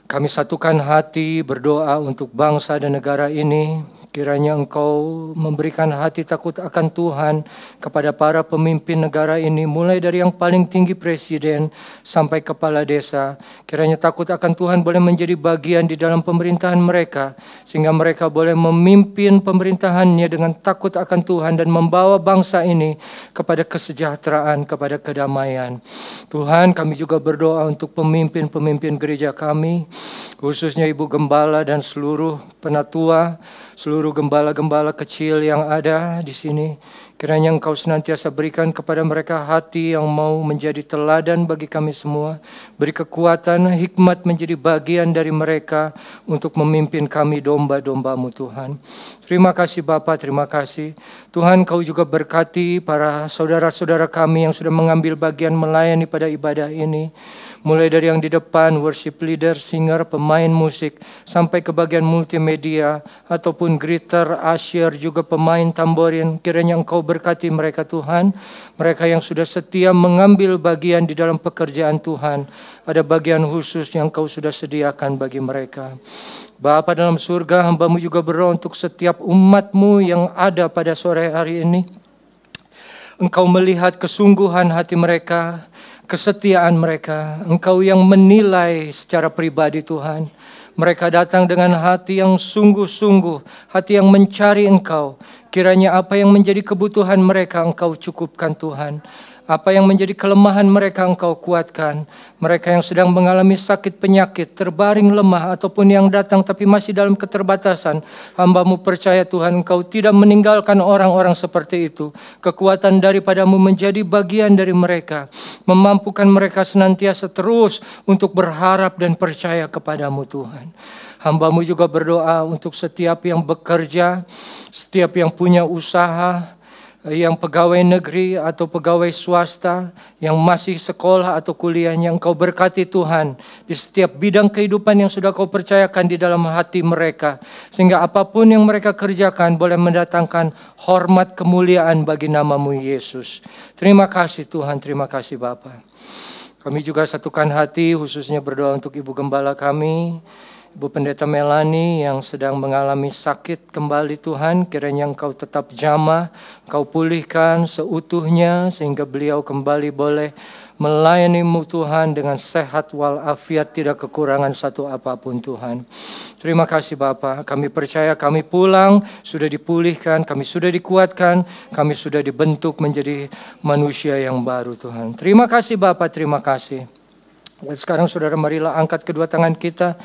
Speaker 5: kami satukan hati berdoa untuk bangsa dan negara ini. Kiranya Engkau memberikan hati takut akan Tuhan kepada para pemimpin negara ini, mulai dari yang paling tinggi presiden sampai kepala desa. Kiranya takut akan Tuhan boleh menjadi bagian di dalam pemerintahan mereka, sehingga mereka boleh memimpin pemerintahannya dengan takut akan Tuhan dan membawa bangsa ini kepada kesejahteraan, kepada kedamaian. Tuhan, kami juga berdoa untuk pemimpin-pemimpin gereja kami, khususnya Ibu Gembala dan seluruh penatua, seluruh gembala-gembala kecil yang ada di sini. Kiranya Engkau senantiasa berikan kepada mereka hati yang mau menjadi teladan bagi kami semua. Beri kekuatan, hikmat menjadi bagian dari mereka untuk memimpin kami domba-domba-Mu Tuhan. Terima kasih Bapa, terima kasih. Tuhan, Kau juga berkati para saudara-saudara kami yang sudah mengambil bagian melayani pada ibadah ini. Mulai dari yang di depan, worship leader, singer, pemain musik, sampai ke bagian multimedia, ataupun greeter, usher, juga pemain tamborin. Kiranya Engkau berkati mereka Tuhan. Mereka yang sudah setia mengambil bagian di dalam pekerjaan Tuhan. Ada bagian khusus yang Kau sudah sediakan bagi mereka. Bapa dalam surga, hamba-Mu juga berdoa untuk setiap umat-Mu yang ada pada sore hari ini. Engkau melihat kesungguhan hati mereka, kesetiaan mereka. Engkau yang menilai secara pribadi Tuhan. Mereka datang dengan hati yang sungguh-sungguh, hati yang mencari Engkau. Kiranya apa yang menjadi kebutuhan mereka Engkau cukupkan Tuhan. Apa yang menjadi kelemahan mereka Engkau kuatkan. Mereka yang sedang mengalami sakit penyakit, terbaring lemah, ataupun yang datang tapi masih dalam keterbatasan. Hamba-Mu percaya Tuhan, Engkau tidak meninggalkan orang-orang seperti itu. Kekuatan daripada-Mu menjadi bagian dari mereka. Memampukan mereka senantiasa terus untuk berharap dan percaya kepada-Mu Tuhan. Hamba-Mu juga berdoa untuk setiap yang bekerja, setiap yang punya usaha, yang pegawai negeri atau pegawai swasta, yang masih sekolah atau kuliahnya, Engkau berkati Tuhan di setiap bidang kehidupan yang sudah Kau percayakan di dalam hati mereka. Sehingga apapun yang mereka kerjakan boleh mendatangkan hormat kemuliaan bagi nama-Mu Yesus. Terima kasih Tuhan, terima kasih Bapa. Kami juga satukan hati khususnya berdoa untuk Ibu Gembala kami, Ibu Pendeta Melani yang sedang mengalami sakit kembali Tuhan, kiranya Engkau tetap jamah, Engkau pulihkan seutuhnya sehingga beliau kembali boleh melayani-Mu Tuhan dengan sehat walafiat, tidak kekurangan satu apapun Tuhan. Terima kasih Bapa, kami percaya kami pulang, sudah dipulihkan, kami sudah dikuatkan, kami sudah dibentuk menjadi manusia yang baru Tuhan. Terima kasih Bapa, terima kasih. Dan sekarang saudara marilah angkat kedua tangan kita.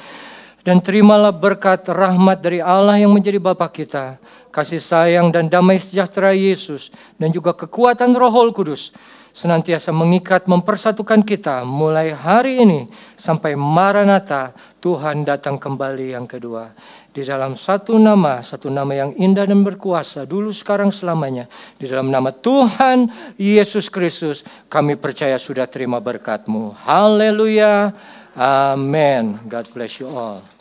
Speaker 5: Dan terimalah berkat rahmat dari Allah yang menjadi Bapa kita, kasih sayang dan damai sejahtera Yesus, dan juga kekuatan Roh Kudus senantiasa mengikat, mempersatukan kita mulai hari ini sampai Maranatha, Tuhan datang kembali yang kedua. Di dalam satu nama yang indah dan berkuasa, dulu sekarang selamanya. Di dalam nama Tuhan Yesus Kristus, kami percaya sudah terima berkat-Mu. Haleluya. Amen. God bless you all.